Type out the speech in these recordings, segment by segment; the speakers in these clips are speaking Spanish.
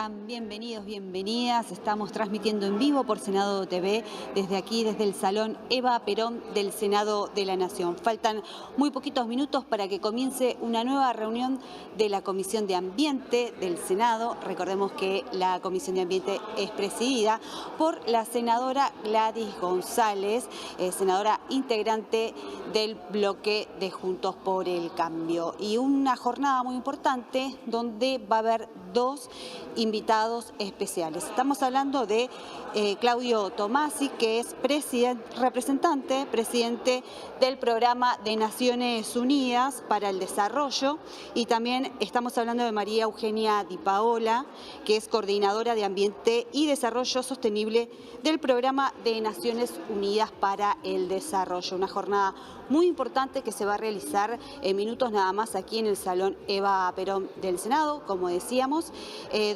están? Bienvenidos, bienvenidas. Estamos transmitiendo en vivo por Senado TV desde aquí, desde el Salón Eva Perón del Senado de la Nación. Faltan muy poquitos minutos para que comience una nueva reunión de la Comisión de Ambiente del Senado. Recordemos que la Comisión de Ambiente es presidida por la senadora Gladys González, senadora integrante del bloque de Juntos por el Cambio. Y una jornada muy importante donde va a haber dos invitados especiales. Estamos hablando de Claudio Tomasi, que es presidente del Programa de Naciones Unidas para el Desarrollo, y también estamos hablando de María Eugenia Di Paola, que es coordinadora de Ambiente y Desarrollo Sostenible del Programa de Naciones Unidas para el Desarrollo. Una jornada muy importante que se va a realizar en minutos nada más aquí en el Salón Eva Perón del Senado, como decíamos,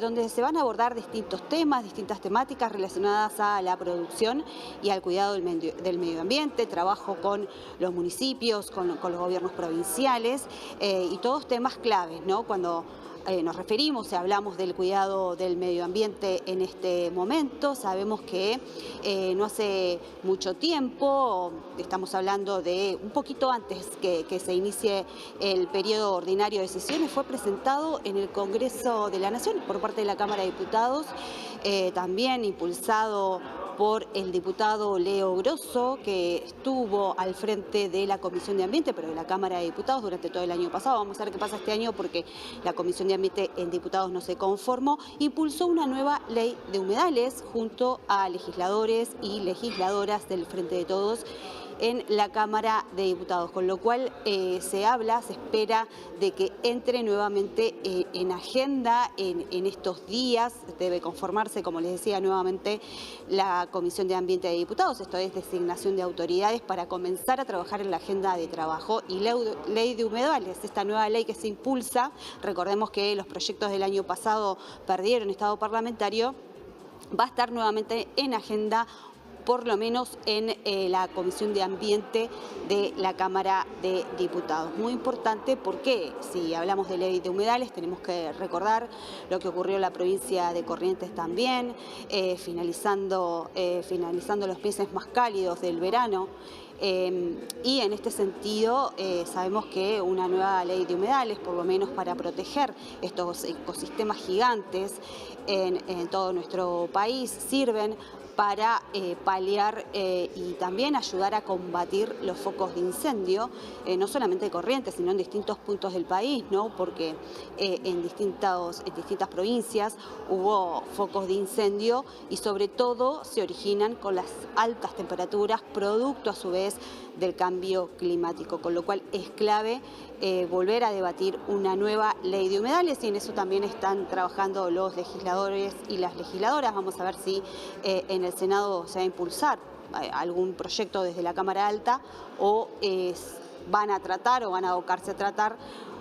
donde se van a abordar distintos temas, distintas temáticas relacionadas a la producción y al cuidado del medio ambiente, trabajo con los municipios, con los gobiernos provinciales y todos temas claves, ¿no? Cuando nos referimos y hablamos del cuidado del medio ambiente en este momento, sabemos que no hace mucho tiempo, estamos hablando de un poquito antes que se inicie el periodo ordinario de sesiones, fue presentado en el Congreso de la Nación por parte de la Cámara de Diputados, también impulsado por el diputado Leo Grosso, que estuvo al frente de la Comisión de Ambiente, pero de la Cámara de Diputados durante todo el año pasado. Vamos a ver qué pasa este año porque la Comisión de Ambiente en Diputados no se conformó. Impulsó una nueva ley de humedales junto a legisladores y legisladoras del Frente de Todos en la Cámara de Diputados, con lo cual se espera de que entre nuevamente en agenda en estos días. Debe conformarse, como les decía, nuevamente la Comisión de Ambiente de Diputados, esto es designación de autoridades para comenzar a trabajar en la agenda de trabajo y ley de humedales, esta nueva ley que se impulsa. Recordemos que los proyectos del año pasado perdieron estado parlamentario, va a estar nuevamente en agenda, por lo menos en la Comisión de Ambiente de la Cámara de Diputados. Muy importante porque si hablamos de ley de humedales tenemos que recordar lo que ocurrió en la provincia de Corrientes también, finalizando los meses más cálidos del verano. Y en este sentido sabemos que una nueva ley de humedales, por lo menos para proteger estos ecosistemas gigantes en todo nuestro país, sirven para paliar y también ayudar a combatir los focos de incendio, no solamente de Corrientes, sino en distintos puntos del país, ¿no? Porque en distintas provincias hubo focos de incendio y sobre todo se originan con las altas temperaturas, producto a su vez del cambio climático, con lo cual es clave volver a debatir una nueva ley de humedales, y en eso también están trabajando los legisladores y las legisladoras. Vamos a ver si en el Senado se va a impulsar algún proyecto desde la Cámara Alta o van a tratar o van a abocarse a tratar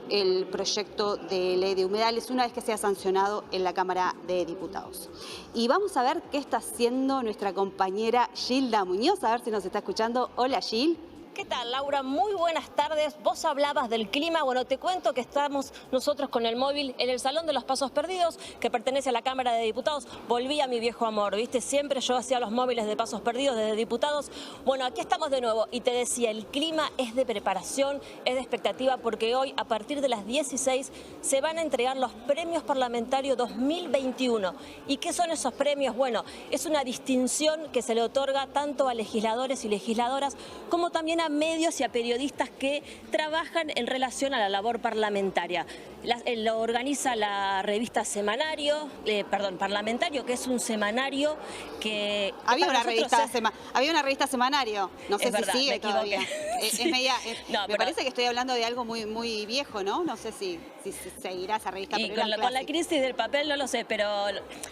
el proyecto de ley de humedales una vez que sea sancionado en la Cámara de Diputados. Y vamos a ver qué está haciendo nuestra compañera Gilda Muñoz, a ver si nos está escuchando. Hola, Gil. ¿Qué tal, Laura? Muy buenas tardes. Vos hablabas del clima. Bueno, te cuento que estamos nosotros con el móvil en el Salón de los Pasos Perdidos, que pertenece a la Cámara de Diputados. Volví a mi viejo amor, ¿viste? Siempre yo hacía los móviles de Pasos Perdidos desde Diputados. Bueno, aquí estamos de nuevo y te decía, el clima es de preparación, es de expectativa, porque hoy, a partir de las 16, se van a entregar los Premios Parlamentarios 2021. ¿Y qué son esos premios? Bueno, es una distinción que se le otorga tanto a legisladores y legisladoras como también a medios y a periodistas que trabajan en relación a la labor parlamentaria. Lo organiza la revista Parlamentario, que es un semanario que... Había una revista Semanario, no sé si sigue todavía. Me parece que estoy hablando de algo muy, muy viejo, ¿no? No sé si seguirá esa revista. Y con la crisis del papel no lo sé, pero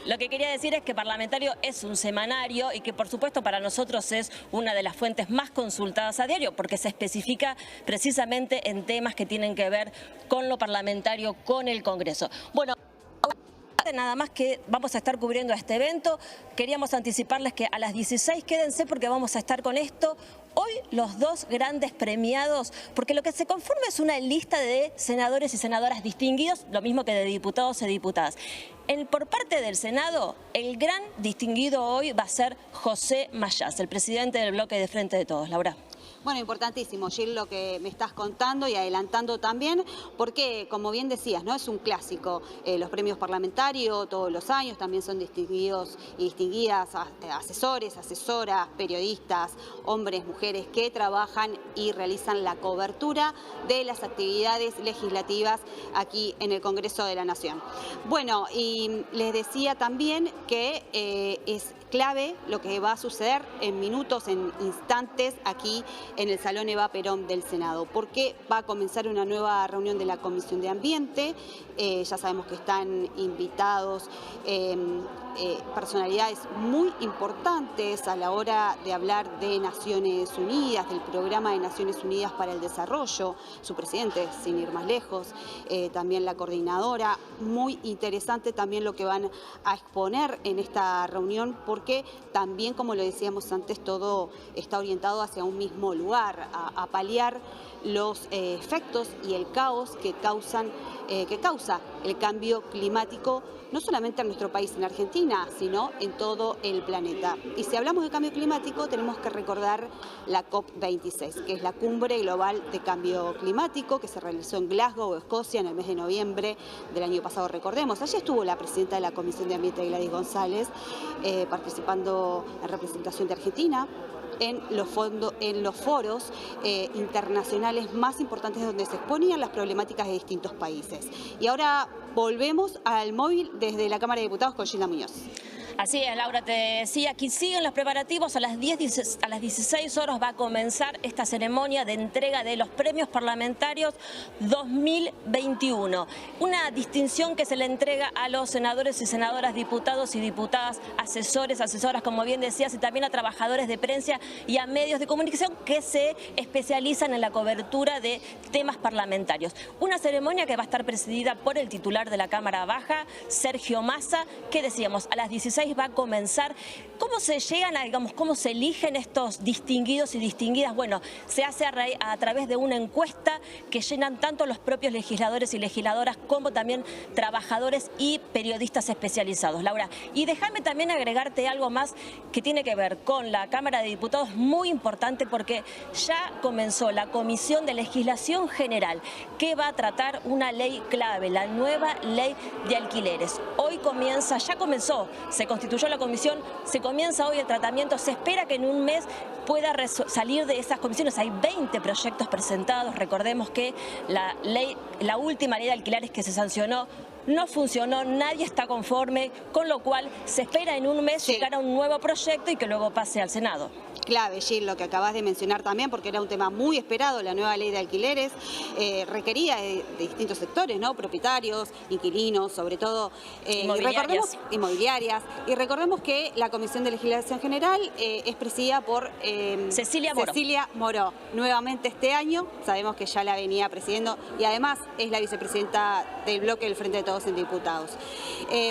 lo que quería decir es que Parlamentario es un semanario y que por supuesto para nosotros es una de las fuentes más consultadas a diario, porque se especifica precisamente en temas que tienen que ver con lo parlamentario, con el Congreso. Bueno, nada más que vamos a estar cubriendo este evento. Queríamos anticiparles que a las 16 quédense porque vamos a estar con esto. hoy los dos grandes premiados, porque lo que se conforma es una lista de senadores y senadoras distinguidos, lo mismo que de diputados y diputadas. Por parte del Senado, el gran distinguido hoy va a ser José Mayaz, el presidente del bloque de Frente de Todos. Laura. Bueno, importantísimo, Gil, lo que me estás contando y adelantando también, porque, como bien decías, ¿no? Es un clásico. Los premios parlamentarios todos los años también son distinguidos y distinguidas asesores, asesoras, periodistas, hombres, mujeres que trabajan y realizan la cobertura de las actividades legislativas aquí en el Congreso de la Nación. Bueno, y les decía también que es clave lo que va a suceder en minutos, en instantes, aquí en el Salón Eva Perón del Senado, porque va a comenzar una nueva reunión de la Comisión de Ambiente. Ya sabemos que están invitados personalidades muy importantes a la hora de hablar de Naciones Unidas, del programa de Naciones Unidas para el Desarrollo, su presidente, sin ir más lejos, también la coordinadora. Muy interesante también lo que van a exponer en esta reunión, porque también, como lo decíamos antes, todo está orientado hacia un mismo lugar, a paliar los efectos y el caos que causa el cambio climático, no solamente en nuestro país, en Argentina, sino en todo el planeta. Y si hablamos de cambio climático, tenemos que recordar la COP26, que es la Cumbre Global de Cambio Climático, que se realizó en Glasgow, Escocia, en el mes de noviembre del año pasado, recordemos. Allí estuvo la presidenta de la Comisión de Ambiente, Gladys González, participando en representación de Argentina en los foros internacionales más importantes donde se exponían las problemáticas de distintos países. Y ahora volvemos al móvil desde la Cámara de Diputados con Gilda Muñoz. Así es, Laura, te decía, aquí siguen los preparativos. A las 16 horas va a comenzar esta ceremonia de entrega de los premios parlamentarios 2021. Una distinción que se le entrega a los senadores y senadoras, diputados y diputadas, asesores, asesoras, como bien decías, y también a trabajadores de prensa y a medios de comunicación que se especializan en la cobertura de temas parlamentarios. Una ceremonia que va a estar presidida por el titular de la Cámara Baja, Sergio Massa, que decíamos, a las 16 va a comenzar. ¿Cómo se llegan a, cómo se eligen estos distinguidos y distinguidas? Bueno, se hace a través de una encuesta que llenan tanto los propios legisladores y legisladoras como también trabajadores y periodistas especializados. Laura, y déjame también agregarte algo más que tiene que ver con la Cámara de Diputados, muy importante, porque ya comenzó la Comisión de Legislación General, que va a tratar una ley clave, la nueva ley de alquileres. Hoy comienza, ya comenzó, se constituyó la comisión, se comienza hoy el tratamiento, se espera que en un mes pueda salir de esas comisiones. Hay 20 proyectos presentados. Recordemos que la última ley de alquileres que se sancionó no funcionó, nadie está conforme, con lo cual se espera en un mes llegar a un nuevo proyecto y que luego pase al Senado. Clave, Gil, lo que acabas de mencionar también, porque era un tema muy esperado, la nueva ley de alquileres, requería de distintos sectores, ¿no? Propietarios, inquilinos, sobre todo inmobiliarias. Y recordemos que la Comisión de Legislación General es presidida por Cecilia Moró. Nuevamente este año, sabemos que ya la venía presidiendo y además es la vicepresidenta del bloque del Frente de Todos en Diputados.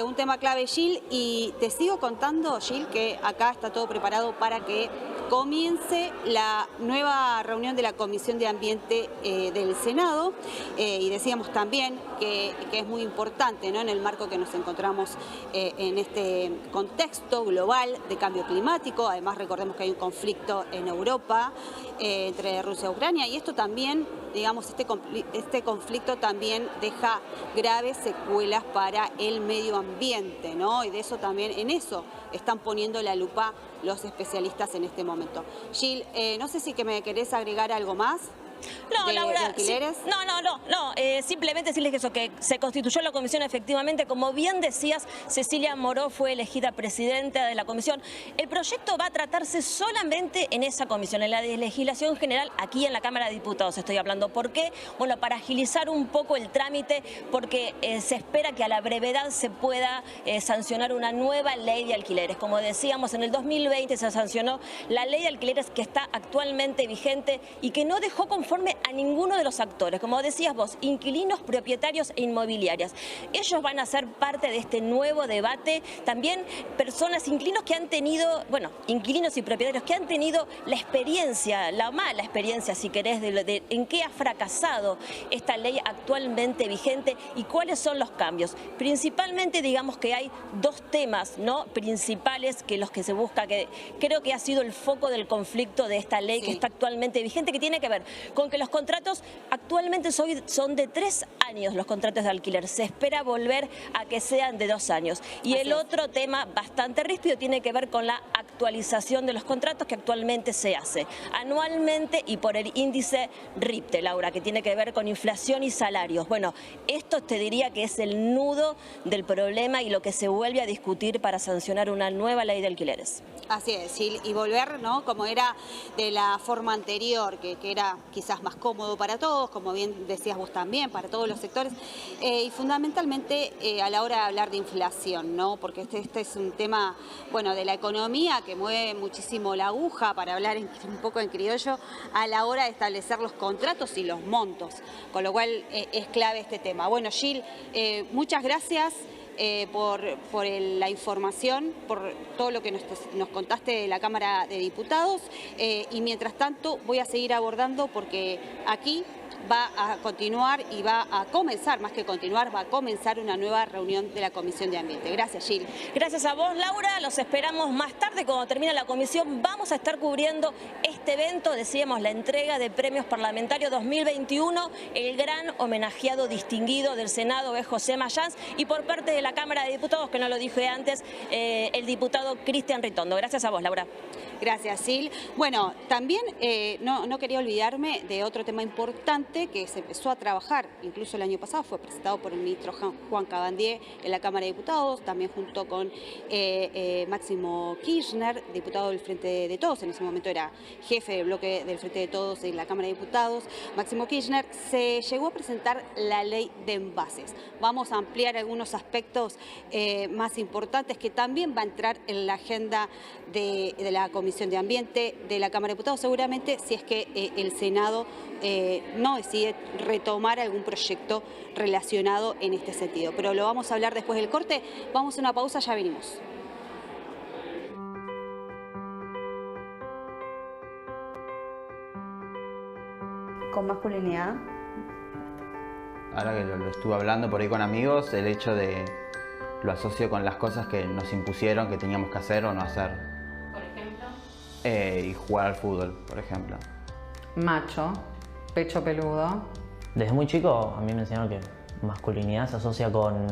Un tema clave, Gil, y te sigo contando, Gil, que acá está todo preparado para que comience la nueva reunión de la Comisión de Ambiente del Senado, y decíamos también que es muy importante, ¿no?, en el marco que nos encontramos en este contexto global de cambio climático. Además, recordemos que hay un conflicto en Europa entre Rusia y Ucrania, y esto también, digamos, este conflicto también deja graves secuelas para el medio ambiente, ¿no? Y de eso también, en eso están poniendo la lupa los especialistas en este momento. Gil, no sé si que me querés agregar algo más. No, Laura, ¿de alquileres? Simplemente decirles que eso, que se constituyó la comisión efectivamente, como bien decías, Cecilia Moró fue elegida presidenta de la comisión. El proyecto va a tratarse solamente en esa comisión, en la de legislación general, aquí en la Cámara de Diputados estoy hablando. ¿Por qué? Bueno, para agilizar un poco el trámite, porque se espera que a la brevedad se pueda sancionar una nueva ley de alquileres. Como decíamos, en el 2020 se sancionó la ley de alquileres que está actualmente vigente y que no dejó conforme conforme a ninguno de los actores. Como decías vos, inquilinos, propietarios e inmobiliarias. Ellos van a ser parte de este nuevo debate. También personas, inquilinos que han tenido, bueno, inquilinos y propietarios que han tenido la experiencia, la mala experiencia, si querés, de en qué ha fracasado esta ley actualmente vigente y cuáles son los cambios. Principalmente, digamos que hay dos temas, ¿no?, principales que los que se busca, que creo que ha sido el foco del conflicto de esta ley que está actualmente vigente, que tiene que ver con que los contratos actualmente son de 3 años, los contratos de alquiler. Se espera volver a que sean de 2 años. Y el otro tema bastante ríspido tiene que ver con la actualización de los contratos que actualmente se hace anualmente y por el índice RIPTE, Laura, que tiene que ver con inflación y salarios. Bueno, esto te diría que es el nudo del problema y lo que se vuelve a discutir para sancionar una nueva ley de alquileres. Así es, y volver, ¿no?, como era de la forma anterior, que era quizás más cómodo para todos, como bien decías vos también, para todos los sectores, y fundamentalmente a la hora de hablar de inflación, ¿no?, porque este es un tema, bueno, de la economía que mueve muchísimo la aguja, para hablar un poco en criollo, a la hora de establecer los contratos y los montos, con lo cual es clave este tema. Bueno, Gil, muchas gracias. Por la información, por todo lo que nos contaste de la Cámara de Diputados, y mientras tanto voy a seguir abordando porque aquí va a continuar y va a comenzar, más que continuar, va a comenzar una nueva reunión de la Comisión de Ambiente. Gracias, Gil. Gracias a vos, Laura. Los esperamos más tarde, cuando termine la comisión. Vamos a estar cubriendo este evento, decíamos, la entrega de Premios Parlamentarios 2021. El gran homenajeado distinguido del Senado es José Mayans, y por parte de la Cámara de Diputados, que no lo dije antes, el diputado Cristian Ritondo. Gracias a vos, Laura. Gracias, Sil. Bueno, también no quería olvidarme de otro tema importante que se empezó a trabajar, incluso el año pasado, fue presentado por el ministro Juan Cabandier en la Cámara de Diputados, también junto con Máximo Kirchner, diputado del Frente de Todos, en ese momento era jefe del bloque del Frente de Todos en la Cámara de Diputados. Máximo Kirchner, se llegó a presentar la ley de envases. Vamos a ampliar algunos aspectos más importantes que también va a entrar en la agenda de la Comisión de Ambiente de la Cámara de Diputados, seguramente, si es que el Senado no decide retomar algún proyecto relacionado en este sentido. Pero lo vamos a hablar después del corte. Vamos a una pausa, ya venimos. Con masculinidad. Ahora que lo estuve hablando por ahí con amigos, el hecho de lo asocio con las cosas que nos impusieron que teníamos que hacer o no hacer. ¿Por ejemplo? Y jugar al fútbol, por ejemplo. Macho, pecho peludo. Desde muy chico a mí me enseñaron que masculinidad se asocia con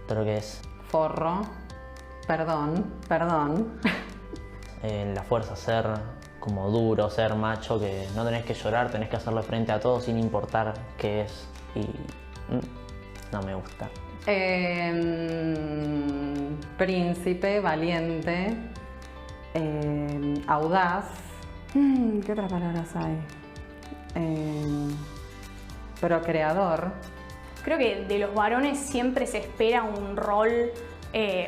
todo lo que es Forro. Perdón. La fuerza, ser como duro, ser macho, que no tenés que llorar, tenés que hacerle frente a todo sin importar qué es. Y no me gusta. Príncipe, valiente, audaz. ¿Qué otras palabras hay? Procreador. Creo que de los varones siempre se espera un rol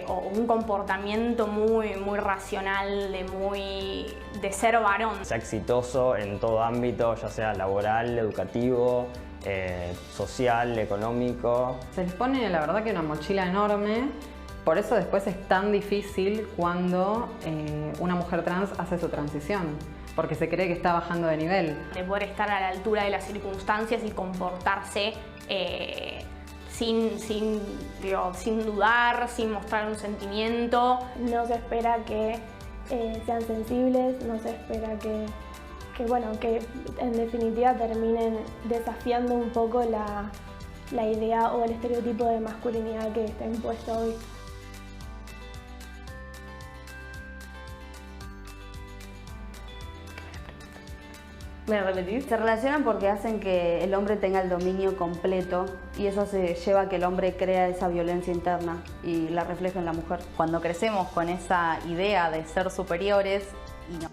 o un comportamiento muy racional, de ser varón. Sea exitoso en todo ámbito, ya sea laboral, educativo, social, económico. Se les pone, la verdad, que una mochila enorme. Por eso después es tan difícil cuando una mujer trans hace su transición, porque se cree que está bajando de nivel. De poder estar a la altura de las circunstancias y comportarse sin dudar, sin mostrar un sentimiento. No se espera que sean sensibles, no se espera que en definitiva terminen desafiando un poco la idea o el estereotipo de masculinidad que está impuesto hoy. ¿Me repetís? Se relacionan porque hacen que el hombre tenga el dominio completo y eso se lleva a que el hombre crea esa violencia interna y la refleja en la mujer. Cuando crecemos con esa idea de ser superiores y no.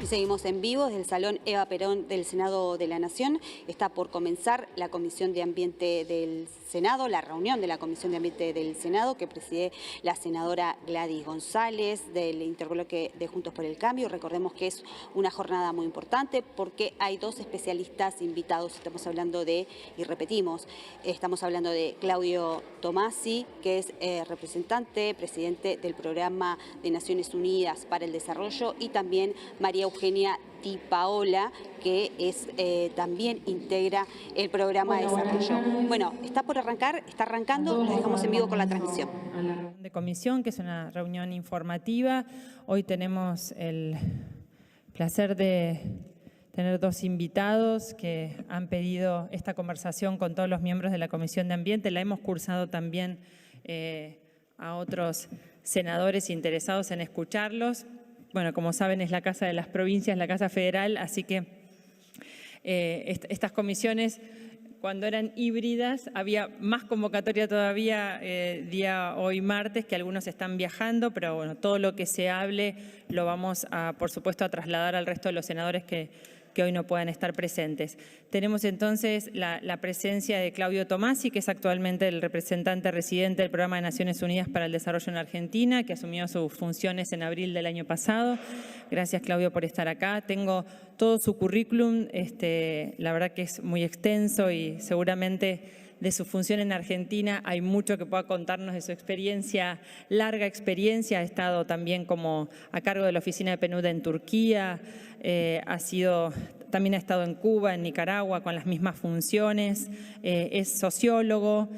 Seguimos en vivo desde el Salón Eva Perón del Senado de la Nación. Está por comenzar la Comisión de Ambiente del Senado, la reunión de la Comisión de Ambiente del Senado que preside la senadora Gladys González del interbloque de Juntos por el Cambio. Recordemos que es una jornada muy importante porque hay dos especialistas invitados. Estamos hablando de, y repetimos, estamos hablando de Claudio Tomasi, que es representante, presidente del Programa de Naciones Unidas para el Desarrollo, y también María Eugenia Di Paola, que es, también integra el programa de desarrollo. Bueno, está por arrancar, está arrancando, lo dejamos en vivo con la transmisión. De comisión, que es una reunión informativa. Hoy tenemos el placer de tener dos invitados que han pedido esta conversación con todos los miembros de la Comisión de Ambiente. La hemos cursado también a otros senadores interesados en escucharlos. Bueno, como saben, es la Casa de las Provincias, la Casa Federal, así que estas comisiones, cuando eran híbridas, había más convocatoria todavía día hoy martes, que algunos están viajando, pero bueno, todo lo que se hable lo vamos a, por supuesto, a trasladar al resto de los senadores que hoy no puedan estar presentes. Tenemos entonces la presencia de Claudio Tomasi, que es actualmente el representante residente del Programa de Naciones Unidas para el Desarrollo en Argentina, que asumió sus funciones en abril del año pasado. Gracias, Claudio, por estar acá. Tengo todo su currículum, la verdad que es muy extenso y seguramente de su función en Argentina hay mucho que pueda contarnos de su experiencia, larga experiencia. Ha estado también como a cargo de la oficina de PNUD en Turquía, también ha estado en Cuba, en Nicaragua, con las mismas funciones, es sociólogo,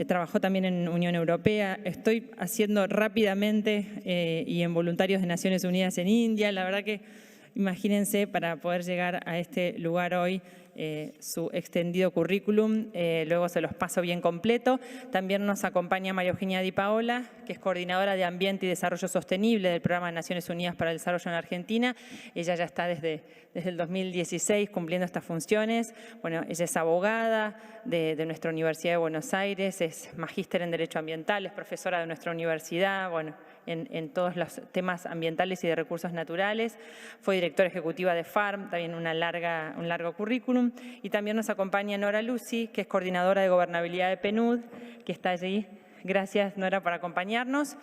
trabajó también en Unión Europea. Estoy haciendo rápidamente y en voluntarios de Naciones Unidas en India. La verdad que imagínense, para poder llegar a este lugar hoy, su extendido currículum, luego se los paso bien completo. También nos acompaña María Eugenia Di Paola, que es coordinadora de Ambiente y Desarrollo Sostenible del Programa de Naciones Unidas para el Desarrollo en Argentina. Ella ya está desde el 2016 cumpliendo estas funciones. Bueno, ella es abogada de nuestra Universidad de Buenos Aires, es magíster en Derecho Ambiental, es profesora de nuestra universidad, bueno, en todos los temas ambientales y de recursos naturales. Fue directora ejecutiva de FARM, también un largo currículum. Y también nos acompaña Nora Lucy, que es coordinadora de gobernabilidad de PNUD, que está allí. Gracias, Nora, por acompañarnos.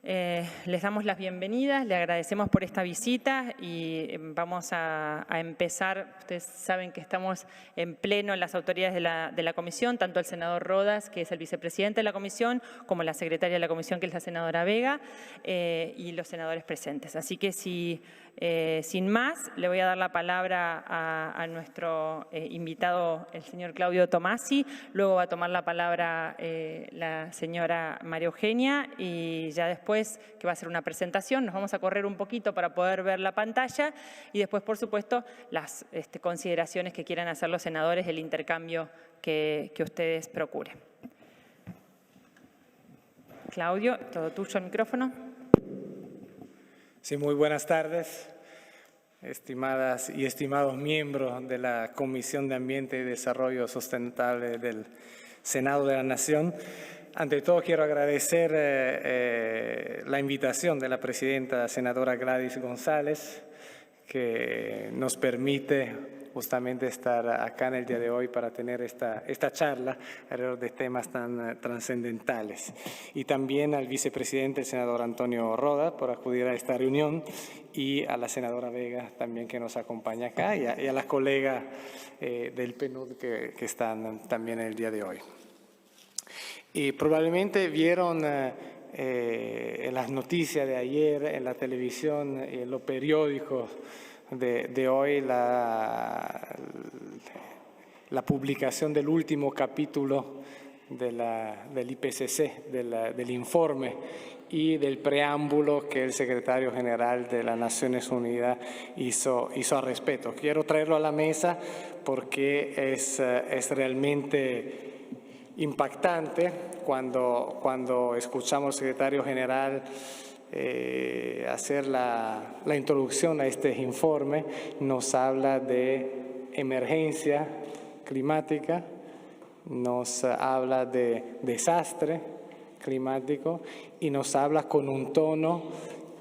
Les damos las bienvenidas, le agradecemos por esta visita y vamos a empezar. Ustedes saben que estamos en pleno las autoridades de la comisión, tanto el senador Rodas, que es el vicepresidente de la comisión, como la secretaria de la comisión, que es la senadora Vega, y los senadores presentes. Así que sin más, le voy a dar la palabra a nuestro invitado, el señor Claudio Tomasi. Luego va a tomar la palabra la señora María Eugenia y ya después, que va a hacer una presentación, nos vamos a correr un poquito para poder ver la pantalla y después, por supuesto, las consideraciones que quieran hacer los senadores, el intercambio que ustedes procuren. Claudio, todo tuyo el micrófono. Sí, muy buenas tardes, estimadas y estimados miembros de la Comisión de Ambiente y Desarrollo Sustentable del Senado de la Nación. Ante todo, quiero agradecer la invitación de la presidenta senadora Gladys González, que nos permite justamente estar acá en el día de hoy para tener esta charla alrededor de temas tan trascendentales. Y también al vicepresidente, el senador Antonio Roda, por acudir a esta reunión, y a la senadora Vega también, que nos acompaña acá, y a las colegas del PNUD que están también en el día de hoy. Y probablemente vieron en las noticias de ayer, en la televisión y en los periódicos de hoy, la publicación del último capítulo del IPCC, del informe y del preámbulo que el secretario general de las Naciones Unidas hizo al respecto. Quiero traerlo a la mesa porque es realmente impactante cuando escuchamos al secretario general hacer la introducción a este informe. Nos habla de emergencia climática, nos habla de desastre climático y nos habla con un tono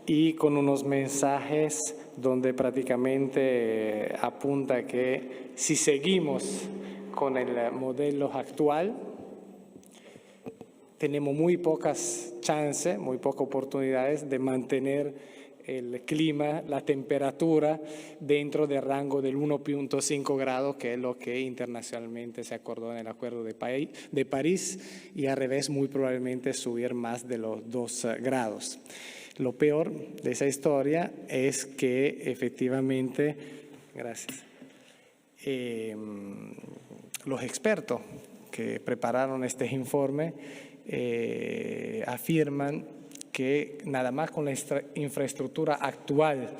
y con unos mensajes donde prácticamente apunta que si seguimos con el modelo actual, tenemos muy pocas chances, muy pocas oportunidades de mantener el clima, la temperatura dentro del rango del 1.5 grados, que es lo que internacionalmente se acordó en el Acuerdo de París, y al revés muy probablemente subir más de los 2 grados. Lo peor de esa historia es que efectivamente, gracias, los expertos que prepararon este informe afirman que nada más con la infraestructura actual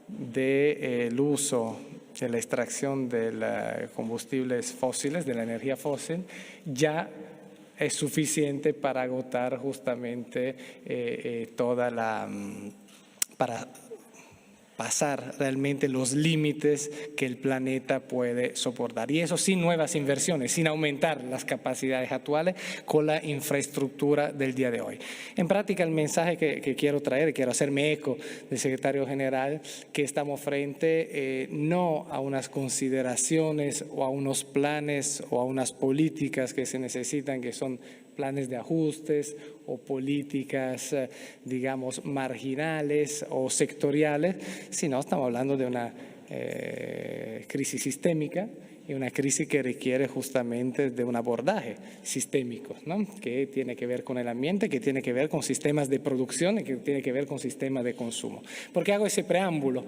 del uso de la extracción de combustibles fósiles, de la energía fósil, ya es suficiente para agotar justamente para pasar realmente los límites que el planeta puede soportar. Y eso sin nuevas inversiones, sin aumentar las capacidades actuales con la infraestructura del día de hoy. En práctica, el mensaje que quiero traer, quiero hacerme eco del secretario general, que estamos frente no a unas consideraciones o a unos planes o a unas políticas que se necesitan, que son planes de ajustes o políticas, digamos, marginales o sectoriales, sino estamos hablando de una crisis sistémica y una crisis que requiere justamente de un abordaje sistémico, ¿no? Que tiene que ver con el ambiente, que tiene que ver con sistemas de producción y que tiene que ver con sistemas de consumo. ¿Por qué hago ese preámbulo?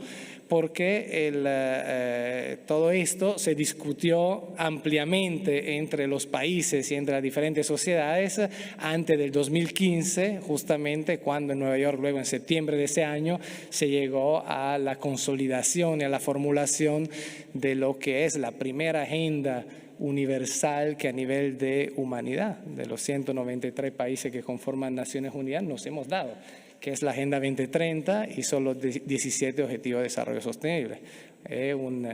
Porque todo esto se discutió ampliamente entre los países y entre las diferentes sociedades antes del 2015, justamente cuando en Nueva York, luego en septiembre de ese año, se llegó a la consolidación y a la formulación de lo que es la primera agenda universal que a nivel de humanidad, de los 193 países que conforman Naciones Unidas, nos hemos dado, que es la Agenda 2030 y son los 17 Objetivos de Desarrollo Sostenible. Es un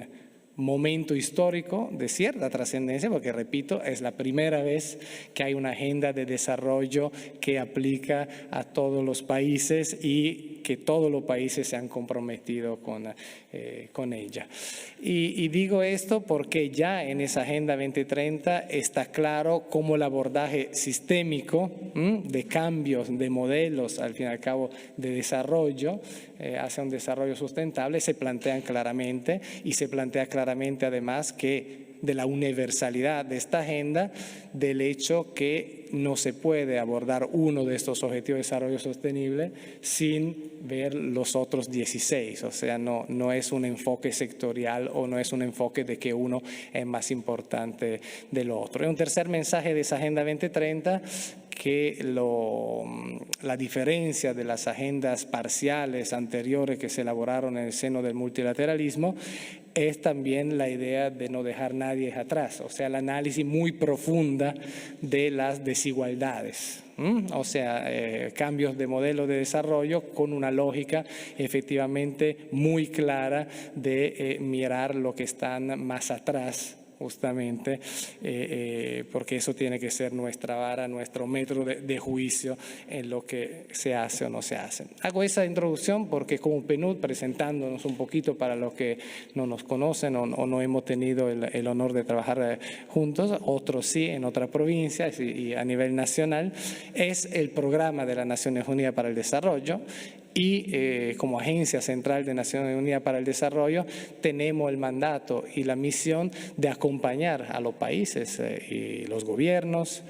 momento histórico de cierta trascendencia, porque repito, es la primera vez que hay una agenda de desarrollo que aplica a todos los países y que todos los países se han comprometido con ella. Y digo esto porque ya en esa Agenda 2030 está claro cómo el abordaje sistémico de cambios, de modelos, al fin y al cabo, de desarrollo hacia un desarrollo sustentable se plantean claramente, y se plantea claramente además que de la universalidad de esta agenda, del hecho que no se puede abordar uno de estos objetivos de desarrollo sostenible sin ver los otros 16, o sea, no es un enfoque sectorial o no es un enfoque de que uno es más importante del otro. Y un tercer mensaje de esa Agenda 2030, que la diferencia de las agendas parciales anteriores que se elaboraron en el seno del multilateralismo es también la idea de no dejar nadie atrás, o sea, el análisis muy profunda de las desigualdades. O sea, cambios de modelo de desarrollo con una lógica efectivamente muy clara de mirar lo que están más atrás, justamente, porque eso tiene que ser nuestra vara, nuestro metro de juicio en lo que se hace o no se hace. Hago esa introducción porque como PNUD, presentándonos un poquito para los que no nos conocen o no hemos tenido el honor de trabajar juntos, otros sí en otras provincias y a nivel nacional, es el programa de las Naciones Unidas para el Desarrollo. Y como Agencia Central de Naciones Unidas para el Desarrollo tenemos el mandato y la misión de acompañar a los países y los gobiernos,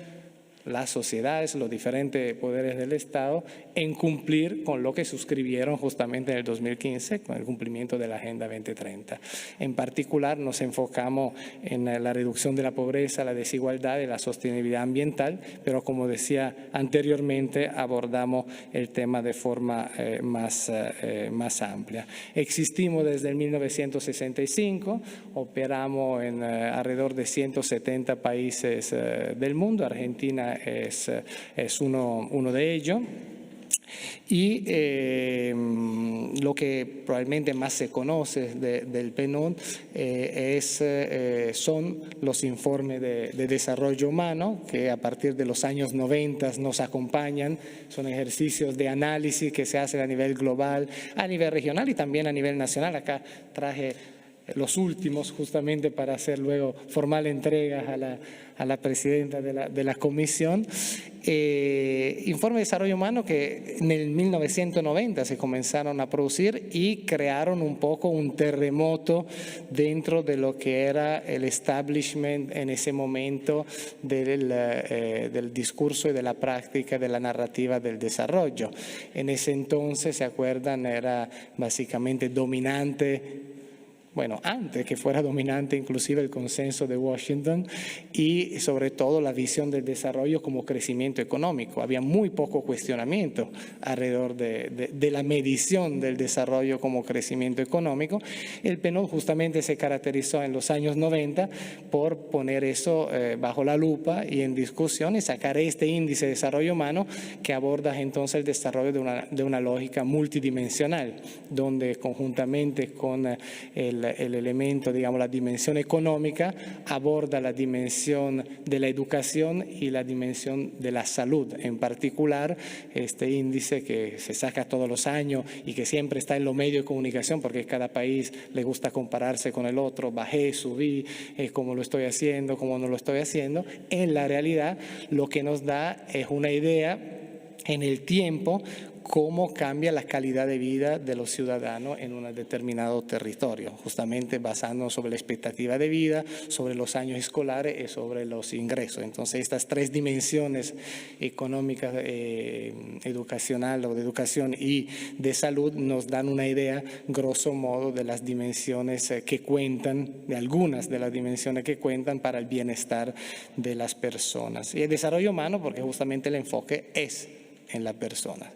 las sociedades, los diferentes poderes del Estado en cumplir con lo que suscribieron justamente en el 2015 con el cumplimiento de la Agenda 2030. En particular nos enfocamos en la reducción de la pobreza, la desigualdad y la sostenibilidad ambiental, pero como decía anteriormente abordamos el tema de forma más amplia. Existimos desde el 1965, operamos en alrededor de 170 países del mundo, Argentina es uno de ellos. Y lo que probablemente más se conoce del PNUD son los informes de desarrollo humano, que a partir de los años 90 nos acompañan. Son ejercicios de análisis que se hacen a nivel global, a nivel regional y también a nivel nacional. Acá traje los últimos justamente para hacer luego formal entrega a la presidenta de la comisión. Informe de desarrollo humano que en el 1990 se comenzaron a producir y crearon un poco un terremoto dentro de lo que era el establishment en ese momento del discurso y de la práctica de la narrativa del desarrollo. En ese entonces, ¿se acuerdan? Era básicamente dominante. Bueno, antes que fuera dominante inclusive el consenso de Washington y sobre todo la visión del desarrollo como crecimiento económico. Había muy poco cuestionamiento alrededor de la medición del desarrollo como crecimiento económico. El PNUD justamente se caracterizó en los años 90 por poner eso bajo la lupa y en discusión y sacar este índice de desarrollo humano que aborda entonces el desarrollo de una lógica multidimensional, donde conjuntamente con el elemento, digamos, la dimensión económica, aborda la dimensión de la educación y la dimensión de la salud. En particular, este índice que se saca todos los años y que siempre está en los medios de comunicación, porque cada país le gusta compararse con el otro, bajé, subí, cómo lo estoy haciendo, cómo no lo estoy haciendo. En la realidad, lo que nos da es una idea en el tiempo cómo cambia la calidad de vida de los ciudadanos en un determinado territorio, justamente basándonos sobre la expectativa de vida, sobre los años escolares y sobre los ingresos. Entonces, estas tres dimensiones económicas, educacional o de educación y de salud nos dan una idea, grosso modo, de las dimensiones que cuentan, de algunas de las dimensiones que cuentan para el bienestar de las personas. Y el desarrollo humano, porque justamente el enfoque es en la persona.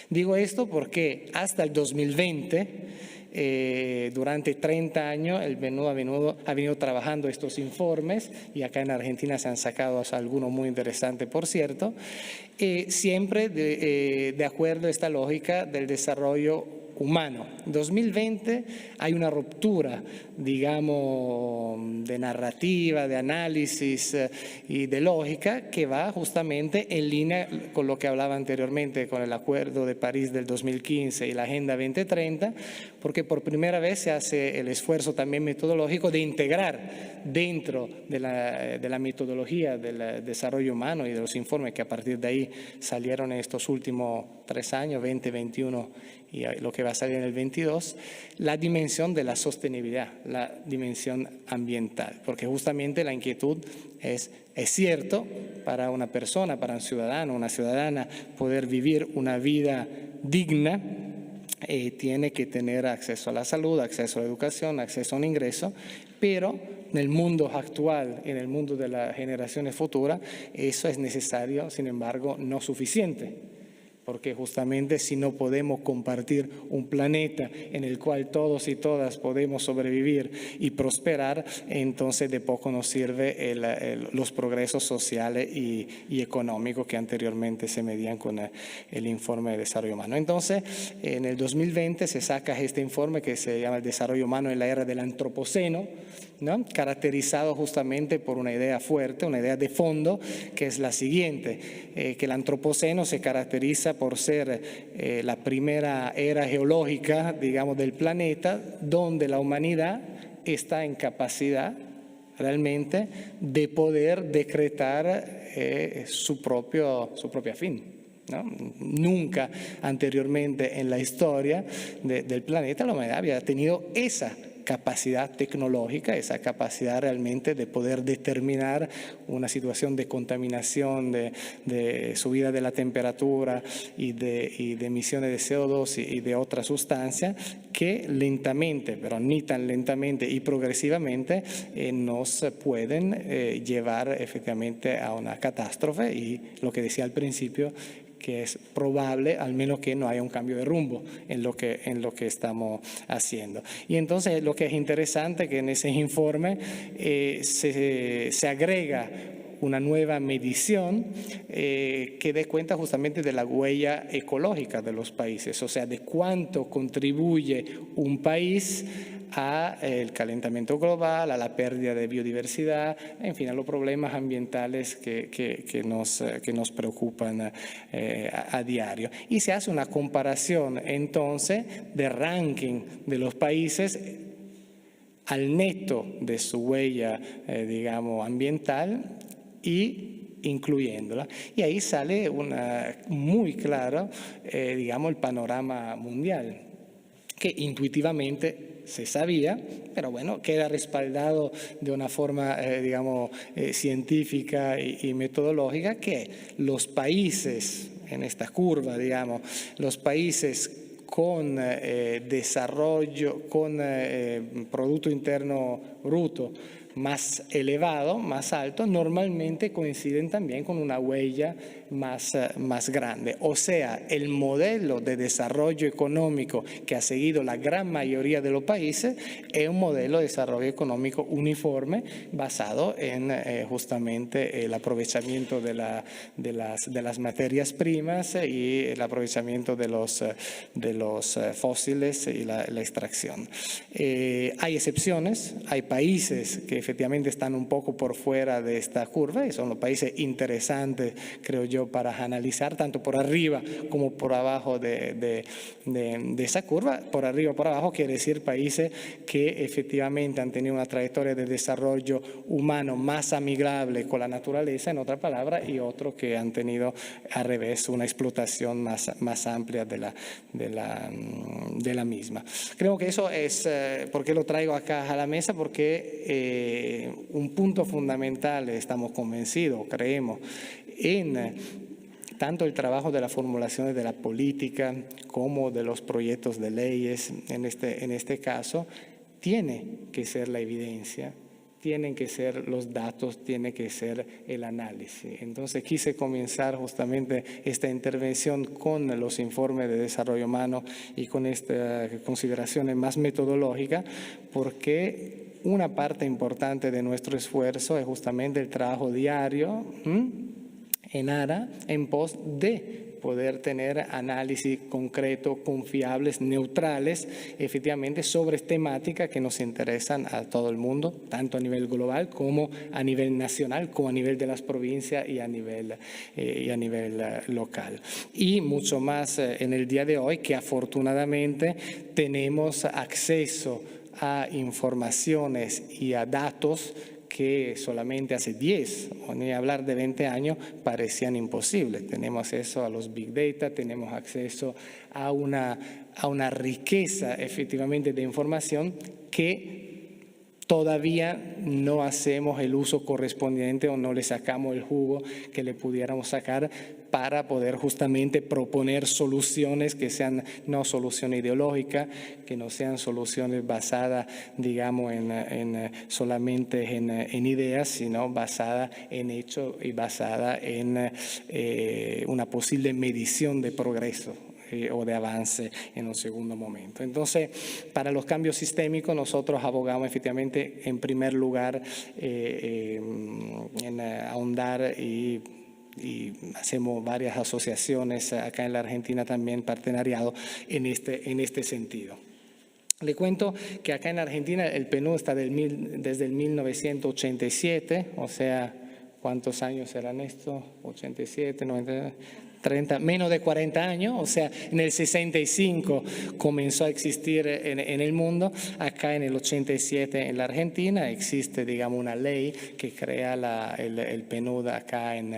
Digo esto porque hasta el 2020, durante 30 años, el PNUD ha venido trabajando estos informes y acá en Argentina se han sacado algunos muy interesantes, por cierto, siempre de acuerdo a esta lógica del desarrollo humano. En 2020 hay una ruptura, digamos, de narrativa, de análisis y de lógica que va justamente en línea con lo que hablaba anteriormente, con el Acuerdo de París del 2015 y la Agenda 2030, porque por primera vez se hace el esfuerzo también metodológico de integrar dentro de la metodología del desarrollo humano y de los informes que a partir de ahí salieron en estos últimos 3 años, 2021 y lo que va a salir en el 22, la dimensión de la sostenibilidad, la dimensión ambiental, porque justamente la inquietud es cierto para una persona, para un ciudadano, una ciudadana, poder vivir una vida digna, tiene que tener acceso a la salud, acceso a la educación, acceso a un ingreso, pero en el mundo actual, en el mundo de las generaciones futuras, eso es necesario, sin embargo, no suficiente. Porque justamente si no podemos compartir un planeta en el cual todos y todas podemos sobrevivir y prosperar, entonces de poco nos sirve los progresos sociales y económicos que anteriormente se medían con el informe de desarrollo humano. Entonces, en el 2020 se saca este informe que se llama el desarrollo humano en la era del antropoceno, ¿no? Caracterizado justamente por una idea fuerte, una idea de fondo, que es la siguiente, que el antropoceno se caracteriza por ser la primera era geológica, digamos, del planeta, donde la humanidad está en capacidad realmente de poder decretar su propia fin, ¿no? Nunca anteriormente en la historia del planeta la humanidad había tenido esa capacidad tecnológica, esa capacidad realmente de poder determinar una situación de contaminación, de subida de la temperatura y de emisiones de CO2 y de otras sustancias que lentamente, pero ni tan lentamente y progresivamente nos pueden llevar efectivamente a una catástrofe y lo que decía al principio, que es probable al menos que no haya un cambio de rumbo en lo que estamos haciendo. Y entonces lo que es interesante que en ese informe se agrega una nueva medición que dé cuenta justamente de la huella ecológica de los países, o sea, de cuánto contribuye un país al calentamiento global, a la pérdida de biodiversidad, en fin, a los problemas ambientales que nos preocupan a diario. Y se hace una comparación entonces de ranking de los países al neto de su huella, digamos, ambiental y incluyéndola. Y ahí sale muy claro, digamos, el panorama mundial, que intuitivamente se sabía, pero bueno, queda respaldado de una forma, digamos, científica y metodológica, que los países, en esta curva, digamos, los países con desarrollo, con Producto Interno Bruto más elevado, más alto, normalmente coinciden también con una huella más grande. O sea, el modelo de desarrollo económico que ha seguido la gran mayoría de los países es un modelo de desarrollo económico uniforme basado en justamente el aprovechamiento de las materias primas y el aprovechamiento de los fósiles y la extracción. Hay excepciones, hay países que efectivamente están un poco por fuera de esta curva y son los países interesantes, creo yo, para analizar tanto por arriba como por abajo de esa curva. Por arriba o por abajo quiere decir países que efectivamente han tenido una trayectoria de desarrollo humano más amigable con la naturaleza, en otra palabra, y otros que han tenido al revés una explotación más amplia de la misma. Creo que eso es, ¿por qué lo traigo acá a la mesa? Porque un punto fundamental, estamos convencidos, creemos, en tanto el trabajo de las formulaciones de la política como de los proyectos de leyes, en este caso, tiene que ser la evidencia, tienen que ser los datos, tiene que ser el análisis. Entonces quise comenzar justamente esta intervención con los informes de desarrollo humano y con estas consideraciones más metodológicas, porque una parte importante de nuestro esfuerzo es justamente el trabajo diario en ARA en pos de poder tener análisis concretos, confiables, neutrales, efectivamente, sobre temáticas que nos interesan a todo el mundo, tanto a nivel global como a nivel nacional, como a nivel de las provincias y a nivel local. Y mucho más en el día de hoy, que afortunadamente tenemos acceso a informaciones y a datos que solamente hace 10 o ni hablar de 20 años parecían imposibles. Tenemos acceso a los Big Data, tenemos acceso a una riqueza efectivamente de información que todavía no hacemos el uso correspondiente o no le sacamos el jugo que le pudiéramos sacar para poder justamente proponer soluciones que sean no soluciones ideológicas, que no sean soluciones basadas, digamos, solamente en ideas, sino basadas en hechos y basadas en una posible medición de progreso o de avance en un segundo momento. Entonces, para los cambios sistémicos, nosotros abogamos efectivamente, en primer lugar, en ahondar y hacemos varias asociaciones acá en la Argentina también, partenariado en este sentido. Le cuento que acá en Argentina el PNUD está desde el 1987, o sea, ¿cuántos años eran estos? 87, 90... 30, menos de 40 años, o sea, en el 65 comenzó a existir en el mundo. Acá en el 87 en la Argentina existe, digamos, una ley que crea el PNUD acá en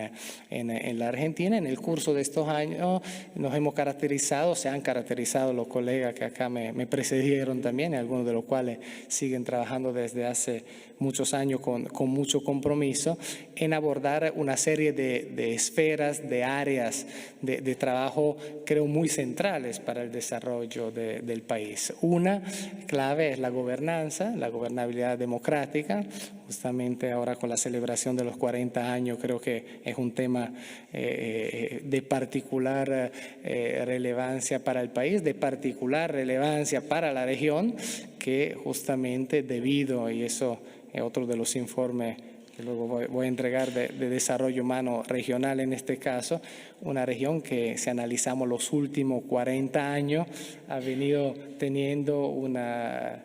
la Argentina. En el curso de estos años nos hemos caracterizado, se han caracterizado los colegas que acá me precedieron también, algunos de los cuales siguen trabajando desde hace muchos años con mucho compromiso, en abordar una serie de esferas, de áreas de trabajo, creo, muy centrales para el desarrollo del país. Una clave es la gobernanza, la gobernabilidad democrática. Justamente ahora con la celebración de los 40 años creo que es un tema de particular relevancia para el país, de particular relevancia para la región, que justamente debido, y eso es otro de los informes que luego voy a entregar de desarrollo humano regional en este caso, una región que si analizamos los últimos 40 años ha venido teniendo una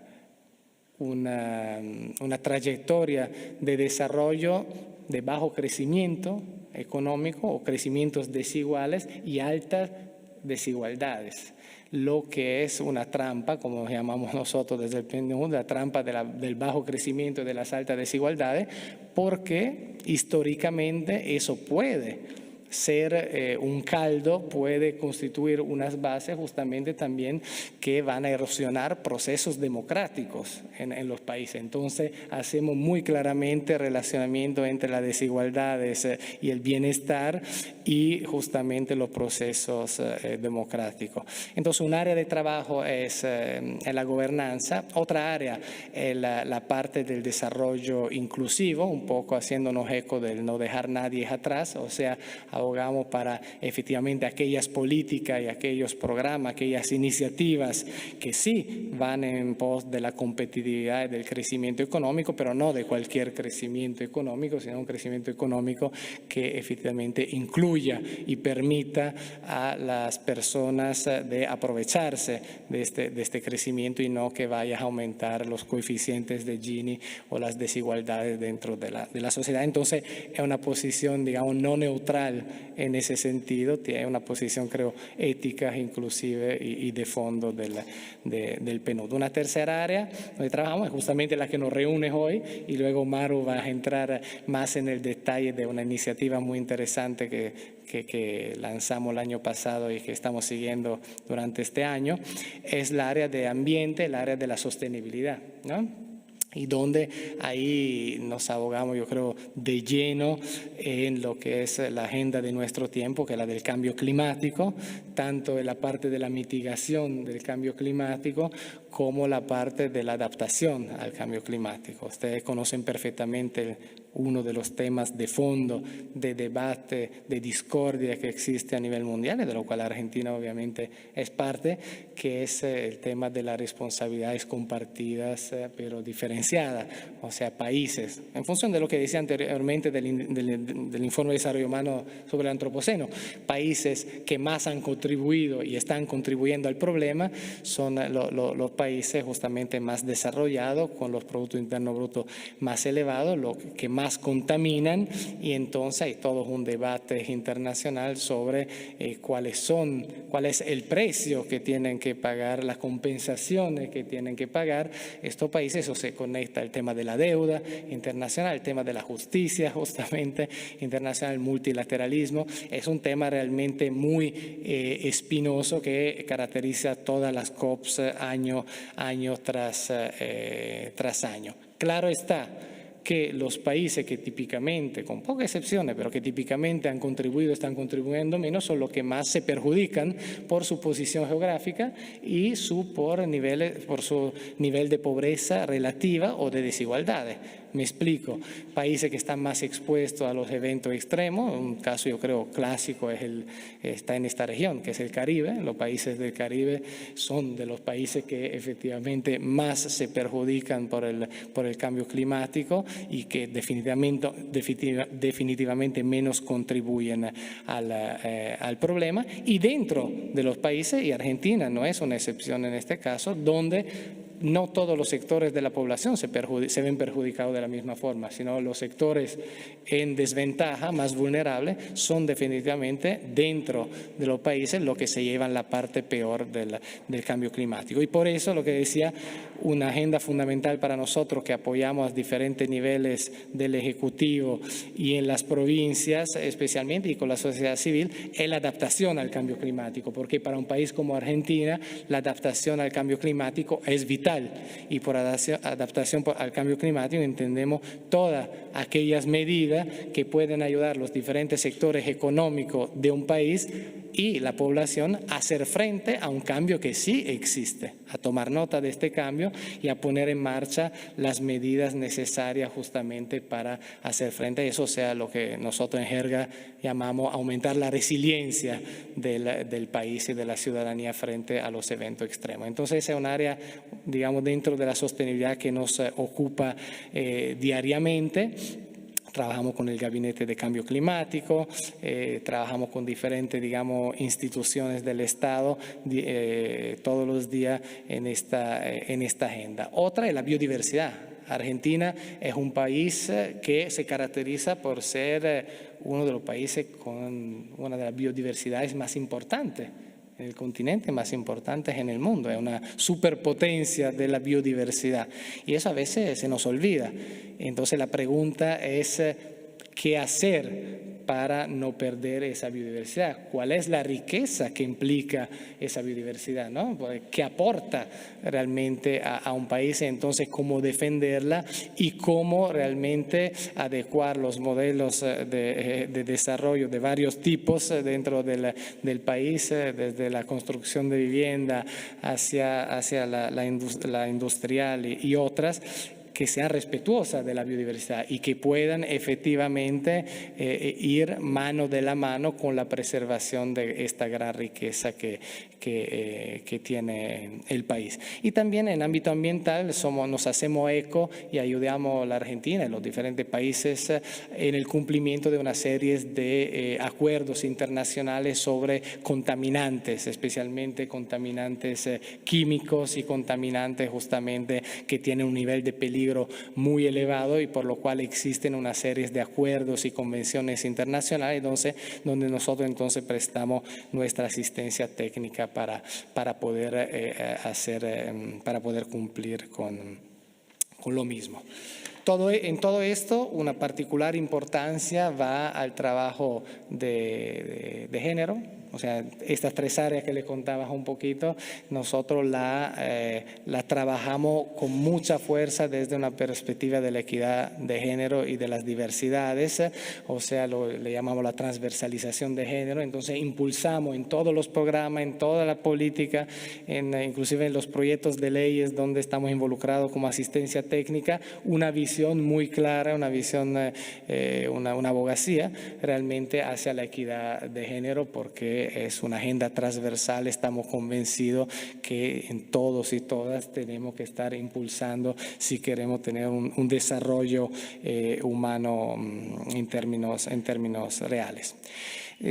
trayectoria de desarrollo de bajo crecimiento económico o crecimientos desiguales y altas desigualdades, lo que es una trampa, como llamamos nosotros desde el PNUD, la trampa del bajo crecimiento y de las altas desigualdades, porque históricamente eso puede ser un caldo, puede constituir unas bases justamente también que van a erosionar procesos democráticos en los países. Entonces hacemos muy claramente relacionamiento entre las desigualdades y el bienestar y justamente los procesos democráticos. Entonces un área de trabajo es la gobernanza, otra área es la parte del desarrollo inclusivo, un poco haciéndonos eco del no dejar nadie atrás, o sea, abogamos para efectivamente aquellas políticas y aquellos programas, aquellas iniciativas que sí van en pos de la competitividad y del crecimiento económico, pero no de cualquier crecimiento económico, sino un crecimiento económico que efectivamente incluya y permita a las personas de aprovecharse de este crecimiento y no que vaya a aumentar los coeficientes de Gini o las desigualdades dentro de la sociedad. Entonces es una posición, digamos, no neutral en ese sentido, tiene una posición, creo, ética inclusive y de fondo del PNUD. Una tercera área donde trabajamos es justamente la que nos reúne hoy y luego Maru va a entrar más en el detalle de una iniciativa muy interesante que lanzamos el año pasado y que estamos siguiendo durante este año, es el área de ambiente, el área de la sostenibilidad, ¿no? Y donde ahí nos abogamos, yo creo, de lleno en lo que es la agenda de nuestro tiempo, que es la del cambio climático, tanto en la parte de la mitigación del cambio climático como la parte de la adaptación al cambio climático. Ustedes conocen perfectamente uno de los temas de fondo, de debate, de discordia que existe a nivel mundial, y de lo cual Argentina obviamente es parte, que es el tema de las responsabilidades compartidas pero diferenciadas, o sea, países, en función de lo que decía anteriormente del informe de desarrollo humano sobre el antropoceno, países que más han contribuido y están contribuyendo al problema son los países justamente más desarrollados, con los productos internos brutos más elevados, los que más contaminan, y entonces hay todo un debate internacional sobre cuál es el precio que tienen que pagar, las compensaciones que tienen que pagar estos países. Eso se conecta al tema de la deuda internacional, el tema de la justicia justamente internacional, el multilateralismo. Es un tema realmente muy espinoso que caracteriza todas las COPs año tras año. Claro está que los países que típicamente, con pocas excepciones, pero que típicamente han contribuido, están contribuyendo menos, son los que más se perjudican por su posición geográfica y por su nivel de pobreza relativa o de desigualdades. Me explico, países que están más expuestos a los eventos extremos, un caso yo creo clásico está en esta región, que es el Caribe. Los países del Caribe son de los países que efectivamente más se perjudican por el cambio climático y que definitivamente menos contribuyen al problema. Y dentro de los países, y Argentina no es una excepción en este caso, donde no todos los sectores de la población se ven perjudicados de la misma forma, sino los sectores en desventaja, más vulnerables, son definitivamente dentro de los países los que se llevan la parte peor del cambio climático. Y por eso lo que decía, una agenda fundamental para nosotros que apoyamos a diferentes niveles del Ejecutivo y en las provincias especialmente y con la sociedad civil, es la adaptación al cambio climático, porque para un país como Argentina la adaptación al cambio climático es vital. Y por adaptación al cambio climático entendemos todas aquellas medidas que pueden ayudar a los diferentes sectores económicos de un país y la población a hacer frente a un cambio que sí existe, a tomar nota de este cambio y a poner en marcha las medidas necesarias justamente para hacer frente a eso, o sea, lo que nosotros en jerga llamamos aumentar la resiliencia del país y de la ciudadanía frente a los eventos extremos. Entonces esa es un área, digamos, dentro de la sostenibilidad que nos ocupa diariamente. Trabajamos con el Gabinete de Cambio Climático, trabajamos con diferentes, digamos, instituciones del Estado todos los días en esta agenda. Otra es la biodiversidad. Argentina es un país que se caracteriza por ser uno de los países con una de las biodiversidades más importantes en el continente, más importantes en el mundo. Es una superpotencia de la biodiversidad y eso a veces se nos olvida. Entonces la pregunta es ¿qué hacer para no perder esa biodiversidad? ¿Cuál es la riqueza que implica esa biodiversidad, ¿no? ¿Qué aporta realmente a un país? Entonces, ¿cómo defenderla y cómo realmente adecuar los modelos de desarrollo de varios tipos dentro del país, desde la construcción de vivienda hacia la industrial y otras, que sean respetuosas de la biodiversidad y que puedan efectivamente ir mano de la mano con la preservación de esta gran riqueza que tiene el país. Y también en ámbito ambiental nos hacemos eco y ayudamos a la Argentina y los diferentes países en el cumplimiento de una serie de acuerdos internacionales sobre contaminantes, especialmente contaminantes químicos y contaminantes justamente que tienen un nivel de peligro muy elevado y por lo cual existen una serie de acuerdos y convenciones internacionales donde nosotros entonces prestamos nuestra asistencia técnica para poder cumplir con lo mismo. En todo esto, una particular importancia va al trabajo de género. O sea, estas tres áreas que le contaba un poquito, nosotros la trabajamos con mucha fuerza desde una perspectiva de la equidad de género y de las diversidades, o sea, le llamamos la transversalización de género. Entonces, impulsamos en todos los programas, en toda la política, inclusive en los proyectos de leyes donde estamos involucrados como asistencia técnica, una visión muy clara, una visión, una abogacía realmente hacia la equidad de género, porque es una agenda transversal. Estamos convencidos que en todos y todas tenemos que estar impulsando si queremos tener un desarrollo humano en términos reales.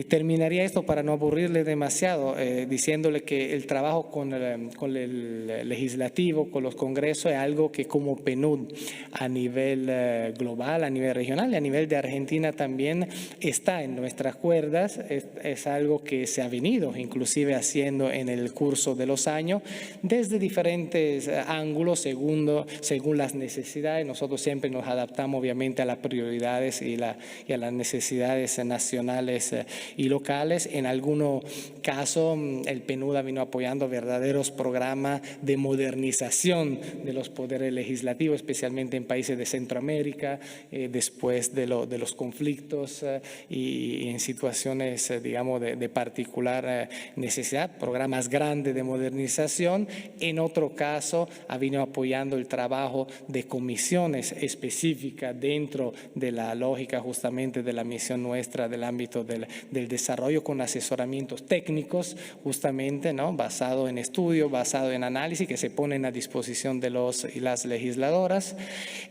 Terminaría esto para no aburrirle demasiado, diciéndole que el trabajo con el legislativo, con los congresos, es algo que como PNUD a nivel global, a nivel regional y a nivel de Argentina también está en nuestras cuerdas. Es algo que se ha venido inclusive haciendo en el curso de los años desde diferentes ángulos según las necesidades. Nosotros siempre nos adaptamos obviamente a las prioridades y a las necesidades nacionales y locales. En algunos casos el PNUD vino apoyando verdaderos programas de modernización de los poderes legislativos, especialmente en países de Centroamérica, después de los conflictos y en situaciones, digamos, de particular necesidad, programas grandes de modernización. En otro caso, ha venido apoyando el trabajo de comisiones específicas dentro de la lógica justamente de la misión nuestra del ámbito del desarrollo, con asesoramientos técnicos justamente, ¿no?, basado en estudio, basado en análisis, que se ponen a disposición de los y las legisladoras.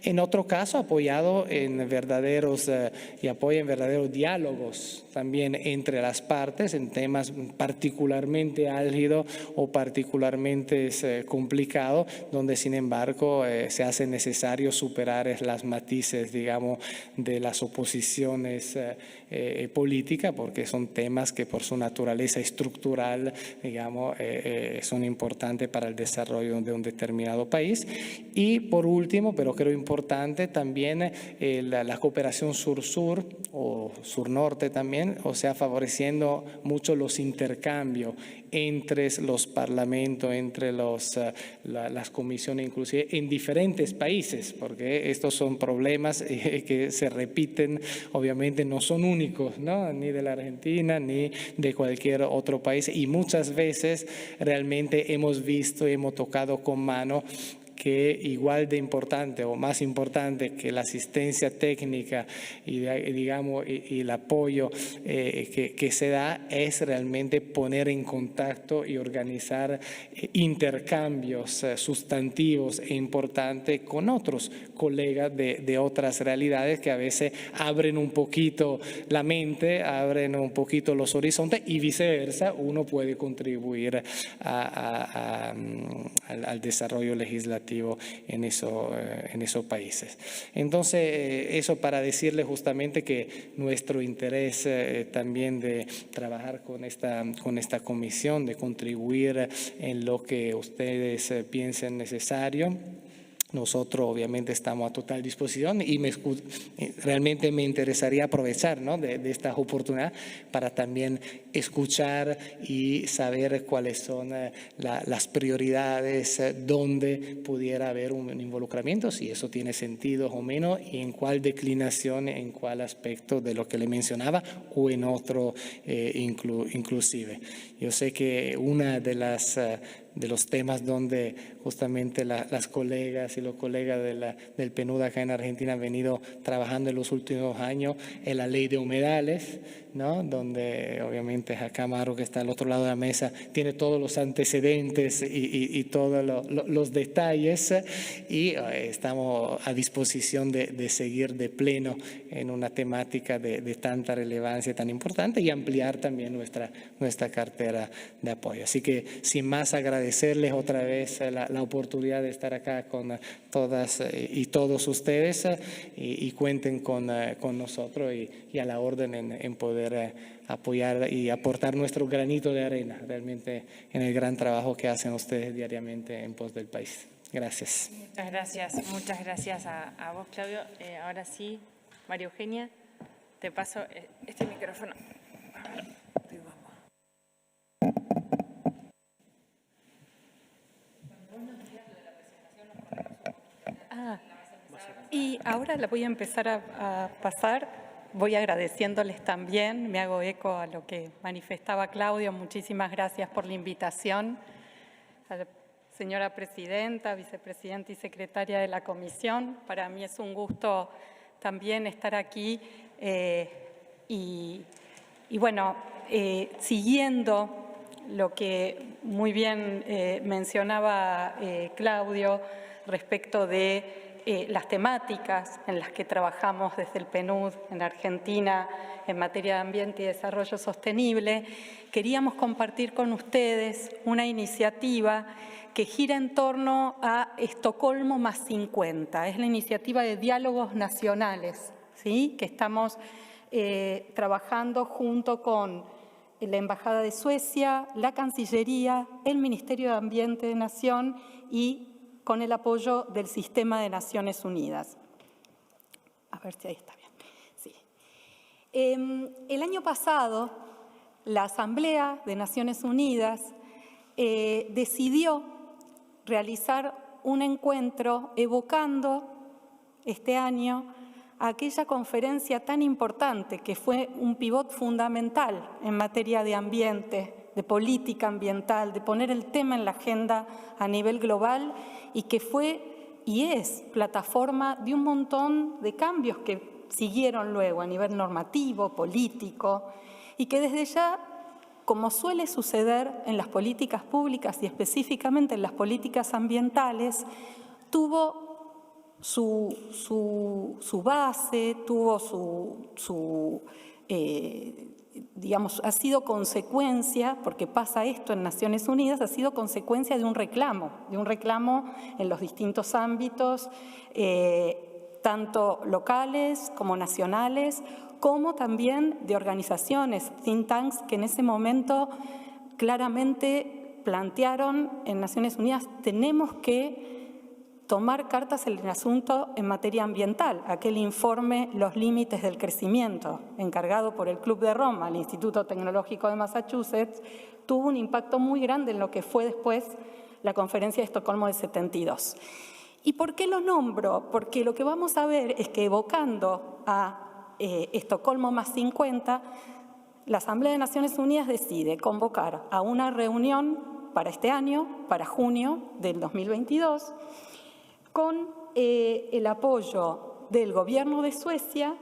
En otro caso, apoya en verdaderos diálogos también entre las partes en temas particularmente álgidos o particularmente complicados, donde sin embargo se hace necesario superar las matices, digamos, de las oposiciones políticas, porque son temas que por su naturaleza estructural, digamos, son importantes para el desarrollo de un determinado país. Y por último, pero creo importante también, la cooperación sur-sur o sur-norte también, o sea, favoreciendo mucho los intercambios entre los parlamentos, entre las comisiones, inclusive en diferentes países, porque estos son problemas que se repiten, obviamente no son únicos, ¿no?, ni de la Argentina ni de cualquier otro país, y muchas veces realmente hemos visto, hemos tocado con mano que igual de importante o más importante que la asistencia técnica y el apoyo que se da es realmente poner en contacto y organizar intercambios sustantivos e importantes con otros colegas de otras realidades que a veces abren un poquito la mente, abren un poquito los horizontes y viceversa, uno puede contribuir al desarrollo legislativo en esos países. Entonces, eso para decirles justamente que nuestro interés también de trabajar con esta comisión, de contribuir en lo que ustedes piensen necesario. Nosotros obviamente estamos a total disposición y realmente me interesaría aprovechar, ¿no?, de esta oportunidad para también escuchar y saber cuáles son las prioridades, dónde pudiera haber un involucramiento, si eso tiene sentido o menos y en cuál declinación, en cuál aspecto de lo que le mencionaba o en otro inclusive. Yo sé que una de los temas donde justamente las colegas y los colegas del PNUD acá en Argentina han venido trabajando en los últimos años es la ley de humedales, ¿no?, donde obviamente Jacamaro, que está al otro lado de la mesa, tiene todos los antecedentes y todos los detalles y estamos a disposición de seguir de pleno en una temática de tanta relevancia, tan importante y ampliar también nuestra cartera de apoyo. Así que sin más agradecerles otra vez la oportunidad de estar acá con todas y todos ustedes y cuenten con nosotros y a la orden en poder apoyar y aportar nuestro granito de arena realmente en el gran trabajo que hacen ustedes diariamente en pos del país. Gracias. Muchas gracias a vos, Claudio. Ahora sí, María Eugenia, te paso este micrófono. Y ahora la voy a empezar a pasar. Voy agradeciéndoles también, me hago eco a lo que manifestaba Claudio. Muchísimas gracias por la invitación. A la señora presidenta, vicepresidenta y secretaria de la comisión, para mí es un gusto también estar aquí y bueno, siguiendo lo que muy bien mencionaba Claudio respecto de las temáticas en las que trabajamos desde el PNUD en Argentina en materia de ambiente y desarrollo sostenible, queríamos compartir con ustedes una iniciativa que gira en torno a Estocolmo más 50. Es la iniciativa de diálogos nacionales, ¿sí?, que estamos trabajando junto con la Embajada de Suecia, la Cancillería, el Ministerio de Ambiente de Nación y con el apoyo del Sistema de Naciones Unidas. A ver si ahí está bien. Sí. El año pasado, la Asamblea de Naciones Unidas decidió realizar un encuentro evocando este año a aquella conferencia tan importante que fue un pivot fundamental en materia de ambiente, de política ambiental, de poner el tema en la agenda a nivel global y que fue y es plataforma de un montón de cambios que siguieron luego a nivel normativo, político y que desde ya, como suele suceder en las políticas públicas y específicamente en las políticas ambientales, tuvo su base, tuvo digamos, ha sido consecuencia, porque pasa esto en Naciones Unidas, ha sido consecuencia de un reclamo en los distintos ámbitos, tanto locales como nacionales, como también de organizaciones, think tanks, que en ese momento claramente plantearon en Naciones Unidas, tenemos que tomar cartas en el asunto en materia ambiental. Aquel informe Los límites del crecimiento, encargado por el Club de Roma, el Instituto Tecnológico de Massachusetts, tuvo un impacto muy grande en lo que fue después la Conferencia de Estocolmo del 72. ¿Y por qué lo nombro? Porque lo que vamos a ver es que evocando a Estocolmo más 50, la Asamblea de Naciones Unidas decide convocar a una reunión para este año, para junio del 2022, con el apoyo del gobierno de Suecia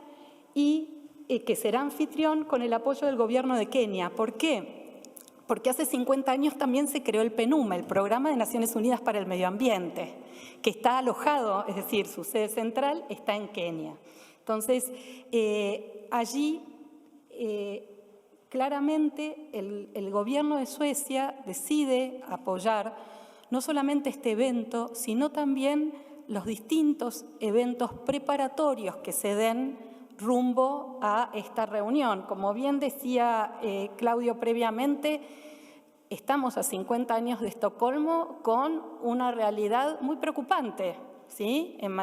y que será anfitrión con el apoyo del gobierno de Kenia. ¿Por qué? Porque hace 50 años también se creó el PNUMA, el Programa de Naciones Unidas para el Medio Ambiente, que está alojado, es decir, su sede central está en Kenia. Entonces, allí claramente el gobierno de Suecia decide apoyar no solamente este evento, sino también los distintos eventos preparatorios que se den rumbo a esta reunión. Como bien decía Claudio previamente, estamos a 50 años de Estocolmo con una realidad muy preocupante, ¿sí? En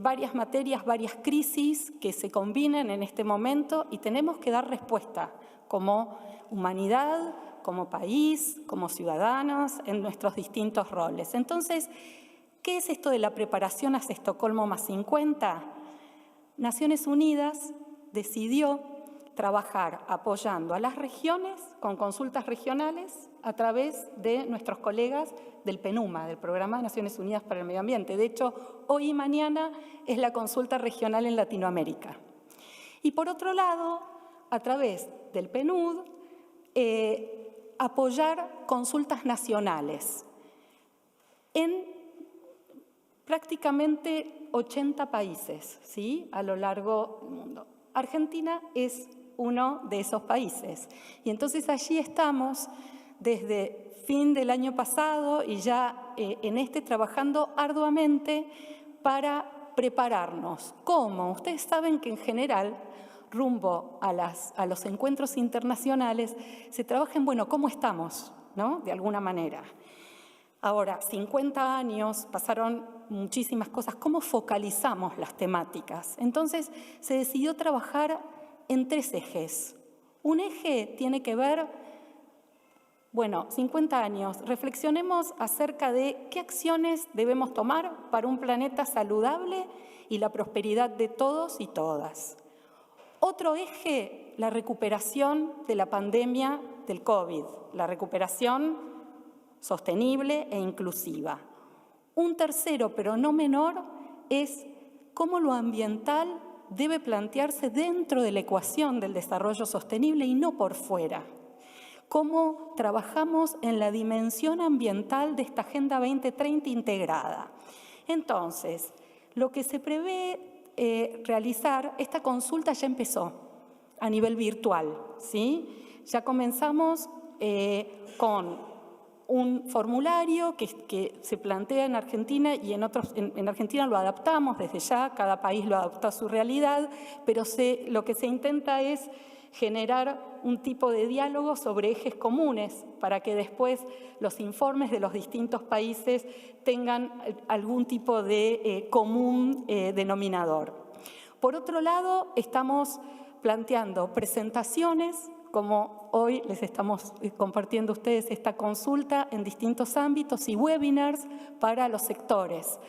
varias materias, varias crisis que se combinan en este momento y tenemos que dar respuesta como humanidad, como país, como ciudadanos, en nuestros distintos roles. Entonces, ¿qué es esto de la preparación hacia Estocolmo más 50? Naciones Unidas decidió trabajar apoyando a las regiones con consultas regionales a través de nuestros colegas del PNUMA, del Programa de Naciones Unidas para el Medio Ambiente. De hecho, hoy y mañana es la consulta regional en Latinoamérica. Y por otro lado, a través del PNUD, apoyar consultas nacionales en prácticamente 80 países, ¿sí? A lo largo del mundo. Argentina es uno de esos países. Y entonces allí estamos desde fin del año pasado y ya en trabajando arduamente para prepararnos. ¿Cómo? Ustedes saben que en general, rumbo a los encuentros internacionales, se trabaja en, bueno, ¿cómo estamos? ¿No? De alguna manera. Ahora, 50 años, pasaron muchísimas cosas. ¿Cómo focalizamos las temáticas? Entonces, se decidió trabajar en 3 ejes. Un eje tiene que ver, bueno, 50 años, reflexionemos acerca de qué acciones debemos tomar para un planeta saludable y la prosperidad de todos y todas. Otro eje, la recuperación de la pandemia del COVID, la recuperación sostenible e inclusiva. Un tercero, pero no menor, es cómo lo ambiental debe plantearse dentro de la ecuación del desarrollo sostenible y no por fuera. Cómo trabajamos en la dimensión ambiental de esta Agenda 2030 integrada. Entonces, lo que se prevé realizar, esta consulta ya empezó a nivel virtual, ¿sí? Ya comenzamos con un formulario que se plantea en Argentina y en Argentina lo adaptamos desde ya, cada país lo adapta a su realidad, pero lo que se intenta es generar un tipo de diálogo sobre ejes comunes para que después los informes de los distintos países tengan algún tipo de común denominador. Por otro lado, estamos planteando presentaciones, como hoy les estamos compartiendo a ustedes esta consulta en distintos ámbitos y webinars para los sectores.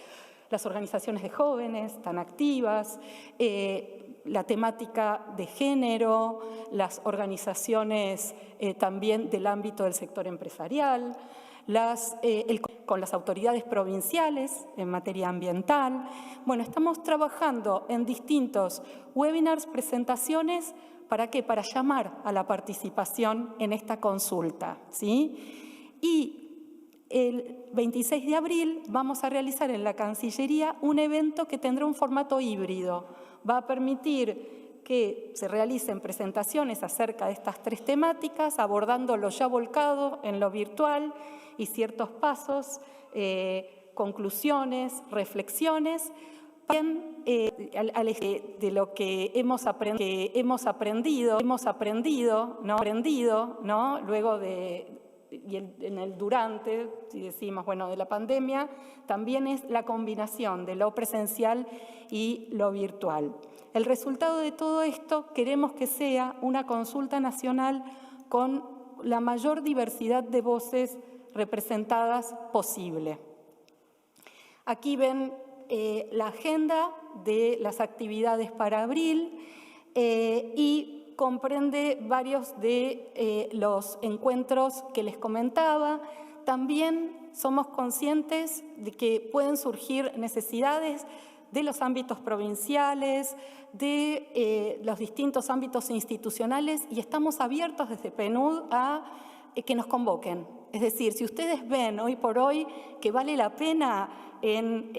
Las organizaciones de jóvenes tan activas, la temática de género, las organizaciones también del ámbito del sector empresarial, con las autoridades provinciales en materia ambiental. Bueno, estamos trabajando en distintos webinars, presentaciones. ¿Para qué? Para llamar a la participación en esta consulta, ¿sí? Y el 26 de abril vamos a realizar en la Cancillería un evento que tendrá un formato híbrido. Va a permitir que se realicen presentaciones acerca de estas 3 temáticas, abordando lo ya volcado en lo virtual y ciertos pasos, conclusiones, reflexiones, de lo que hemos aprendido, ¿no? Luego y en el durante, si decimos, bueno, de la pandemia, también es la combinación de lo presencial y lo virtual. El resultado de todo esto queremos que sea una consulta nacional con la mayor diversidad de voces representadas posible. Aquí ven la agenda de las actividades para abril y comprende varios de los encuentros que les comentaba. también somos conscientes de que pueden surgir necesidades de los ámbitos provinciales, de los distintos ámbitos institucionales, y estamos abiertos desde PNUD a que nos convoquen. Es decir, si ustedes ven hoy por hoy que vale la pena en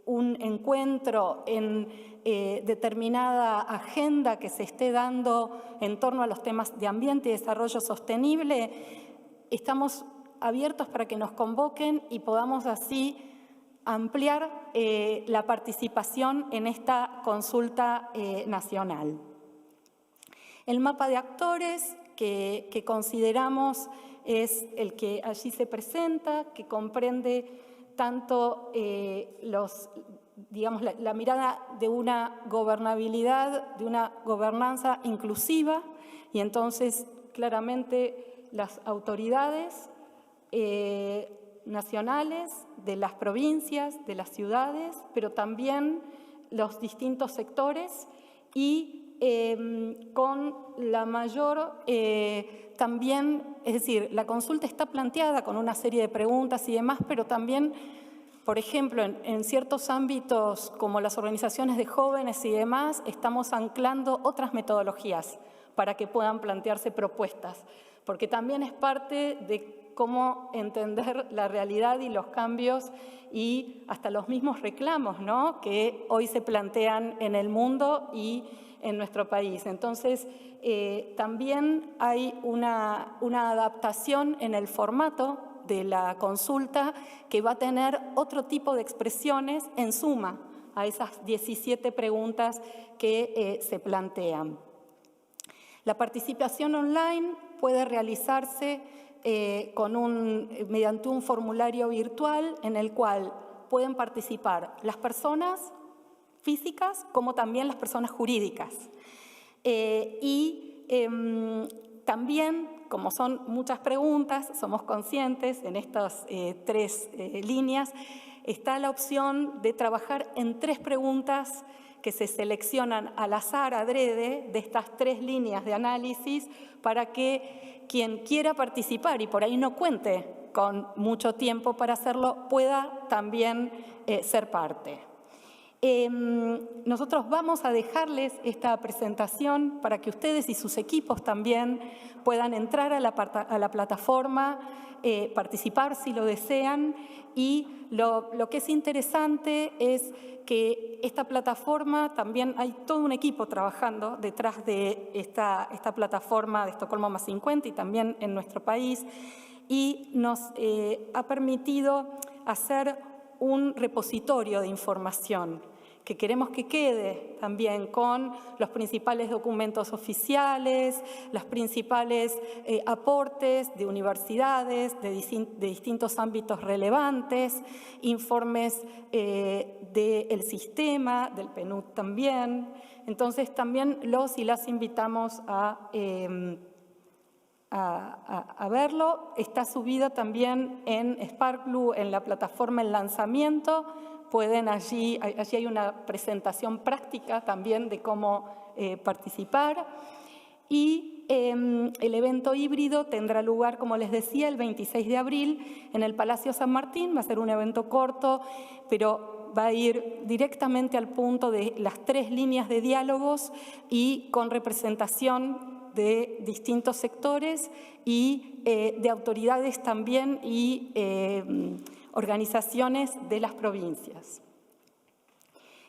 un encuentro, en determinada agenda que se esté dando en torno a los temas de ambiente y desarrollo sostenible, estamos abiertos para que nos convoquen y podamos así ampliar la participación en esta consulta nacional. El mapa de actores que consideramos es el que allí se presenta, que comprende tanto la mirada de una gobernabilidad, de una gobernanza inclusiva, y entonces claramente las autoridades nacionales, de las provincias, de las ciudades, pero también los distintos sectores y con la mayor también, es decir, la consulta está planteada con una serie de preguntas y demás, pero también, por ejemplo, en ciertos ámbitos como las organizaciones de jóvenes y demás, estamos anclando otras metodologías para que puedan plantearse propuestas, porque también es parte de cómo entender la realidad y los cambios y hasta los mismos reclamos, ¿no?, que hoy se plantean en el mundo y en nuestro país. Entonces, también hay una adaptación en el formato de la consulta que va a tener otro tipo de expresiones en suma a esas 17 preguntas que se plantean. La participación online puede realizarse mediante un formulario virtual en el cual pueden participar las personas físicas como también las personas jurídicas. También, como son muchas preguntas, somos conscientes en estas 3 líneas, está la opción de trabajar en 3 preguntas que se seleccionan al azar, adrede, de estas 3 líneas de análisis para que quien quiera participar y por ahí no cuente con mucho tiempo para hacerlo, pueda también ser parte. Nosotros vamos a dejarles esta presentación para que ustedes y sus equipos también puedan entrar a la plataforma, participar si lo desean, y lo que es interesante es que esta plataforma también hay todo un equipo trabajando detrás de esta plataforma de Estocolmo más 50 y también en nuestro país, y nos ha permitido hacer un repositorio de información que queremos que quede también con los principales documentos oficiales, los principales aportes de universidades, de distintos ámbitos relevantes, informes del sistema, del PNUD también. Entonces también los y las invitamos a verlo. Está subida también en Sparklu, en la plataforma El Lanzamiento. Pueden allí hay una presentación práctica también de cómo participar. Y el evento híbrido tendrá lugar, como les decía, el 26 de abril en el Palacio San Martín. Va a ser un evento corto, pero va a ir directamente al punto de las 3 líneas de diálogos y con representación de distintos sectores y de autoridades también y organizaciones de las provincias.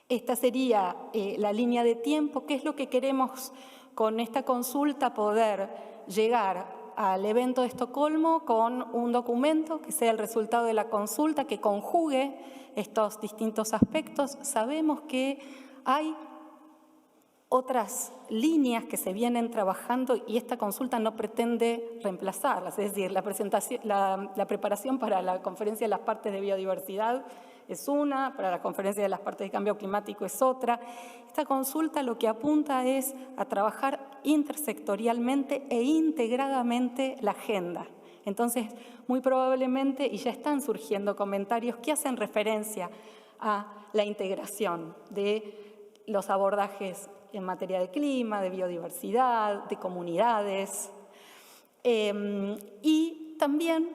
Esta sería la línea de tiempo. ¿Qué es lo que queremos con esta consulta? Poder llegar al evento de Estocolmo con un documento que sea el resultado de la consulta, que conjugue estos distintos aspectos. Sabemos que hay otras líneas que se vienen trabajando y esta consulta no pretende reemplazarlas. Es decir, la preparación para la conferencia de las partes de biodiversidad es una, para la conferencia de las partes de cambio climático es otra. Esta consulta lo que apunta es a trabajar intersectorialmente e integradamente la agenda. Entonces, muy probablemente, y ya están surgiendo comentarios que hacen referencia a la integración de los abordajes en materia de clima, de biodiversidad, de comunidades. Y también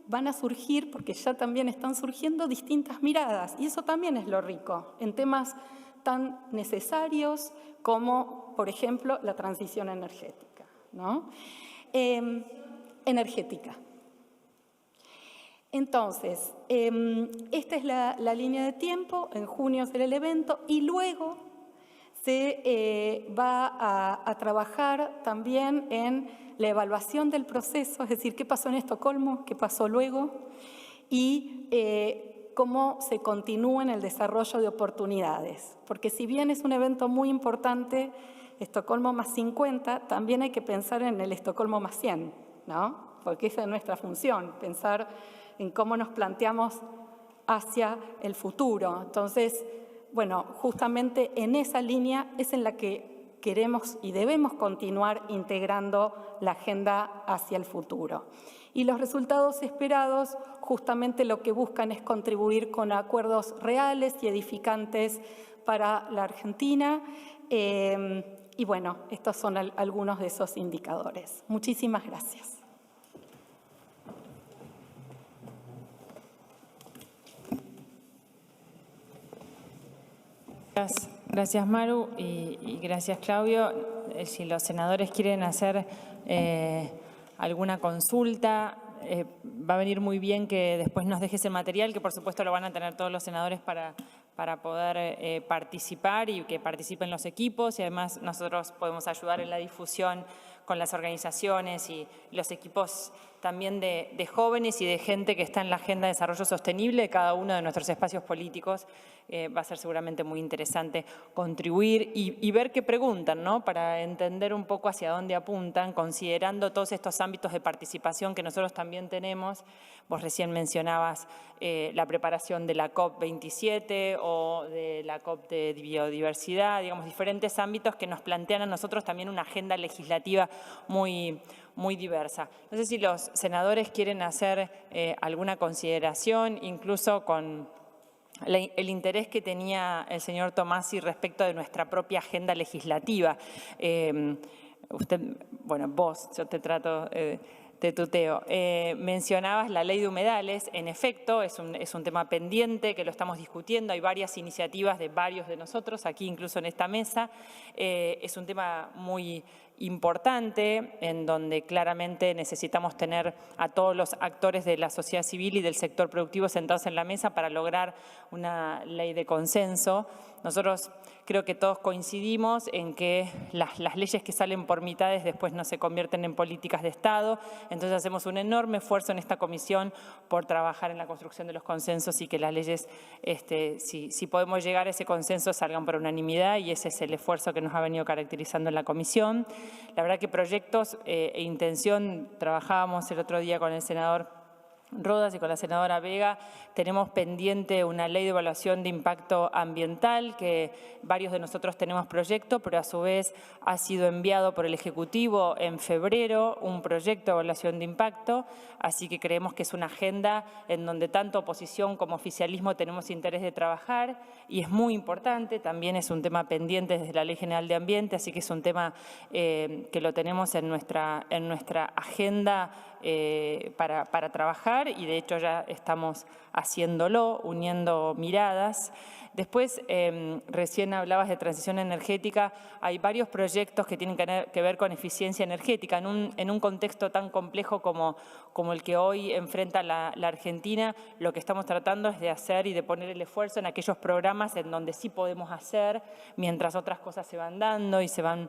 van a surgir, porque ya también están surgiendo distintas miradas, y eso también es lo rico, en temas tan necesarios como, por ejemplo, la transición energética, ¿no? Energética. Entonces, esta es la línea de tiempo, en junio será el evento, y luego se va a trabajar también en la evaluación del proceso, es decir, qué pasó en Estocolmo, qué pasó luego, y cómo se continúa en el desarrollo de oportunidades. Porque si bien es un evento muy importante, Estocolmo más 50, también hay que pensar en el Estocolmo más 100, ¿no? Porque esa es nuestra función, pensar en cómo nos planteamos hacia el futuro. Entonces, bueno, justamente en esa línea es en la que queremos y debemos continuar integrando la agenda hacia el futuro. Y los resultados esperados justamente lo que buscan es contribuir con acuerdos reales y edificantes para la Argentina. Y bueno, estos son algunos de esos indicadores. Muchísimas gracias. Gracias Maru y gracias Claudio. Si los senadores quieren hacer alguna consulta, va a venir muy bien que después nos dejes el material, que por supuesto lo van a tener todos los senadores para poder participar y que participen los equipos, y además nosotros podemos ayudar en la difusión con las organizaciones y los equipos también de jóvenes y de gente que está en la Agenda de Desarrollo Sostenible de cada uno de nuestros espacios políticos. Va a ser seguramente muy interesante contribuir y ver qué preguntan, ¿no? Para entender un poco hacia dónde apuntan, considerando todos estos ámbitos de participación que nosotros también tenemos. Vos recién mencionabas la preparación de la COP27 o de la COP de biodiversidad, digamos, diferentes ámbitos que nos plantean a nosotros también una agenda legislativa muy diversa. No sé si los senadores quieren hacer alguna consideración, incluso con el interés que tenía el señor Tomasi respecto de nuestra propia agenda legislativa. Usted, bueno, vos, yo te trato... te tuteo. Mencionabas la ley de humedales, en efecto, es un tema pendiente que lo estamos discutiendo, hay varias iniciativas de varios de nosotros, aquí incluso en esta mesa. Es un tema muy importante, en donde claramente necesitamos tener a todos los actores de la sociedad civil y del sector productivo sentados en la mesa para lograr una ley de consenso. Nosotros creo que todos coincidimos en que las leyes que salen por mitades después no se convierten en políticas de Estado, entonces hacemos un enorme esfuerzo en esta comisión por trabajar en la construcción de los consensos y que las leyes, si podemos llegar a ese consenso, salgan por unanimidad, y ese es el esfuerzo que nos ha venido caracterizando en la comisión. La verdad que proyectos e intención, trabajábamos el otro día con el senador Rodas y con la senadora Vega, tenemos pendiente una ley de evaluación de impacto ambiental, que varios de nosotros tenemos proyecto, pero a su vez ha sido enviado por el Ejecutivo en febrero un proyecto de evaluación de impacto, así que creemos que es una agenda en donde tanto oposición como oficialismo tenemos interés de trabajar, y es muy importante, también es un tema pendiente desde la Ley General de Ambiente, así que es un tema que lo tenemos en nuestra agenda para trabajar, y de hecho ya estamos haciéndolo, uniendo miradas. Después, recién hablabas de transición energética. Hay varios proyectos que tienen que ver con eficiencia energética. En un contexto tan complejo como el que hoy enfrenta la Argentina, lo que estamos tratando es de hacer y de poner el esfuerzo en aquellos programas en donde sí podemos hacer, mientras otras cosas se van dando y se van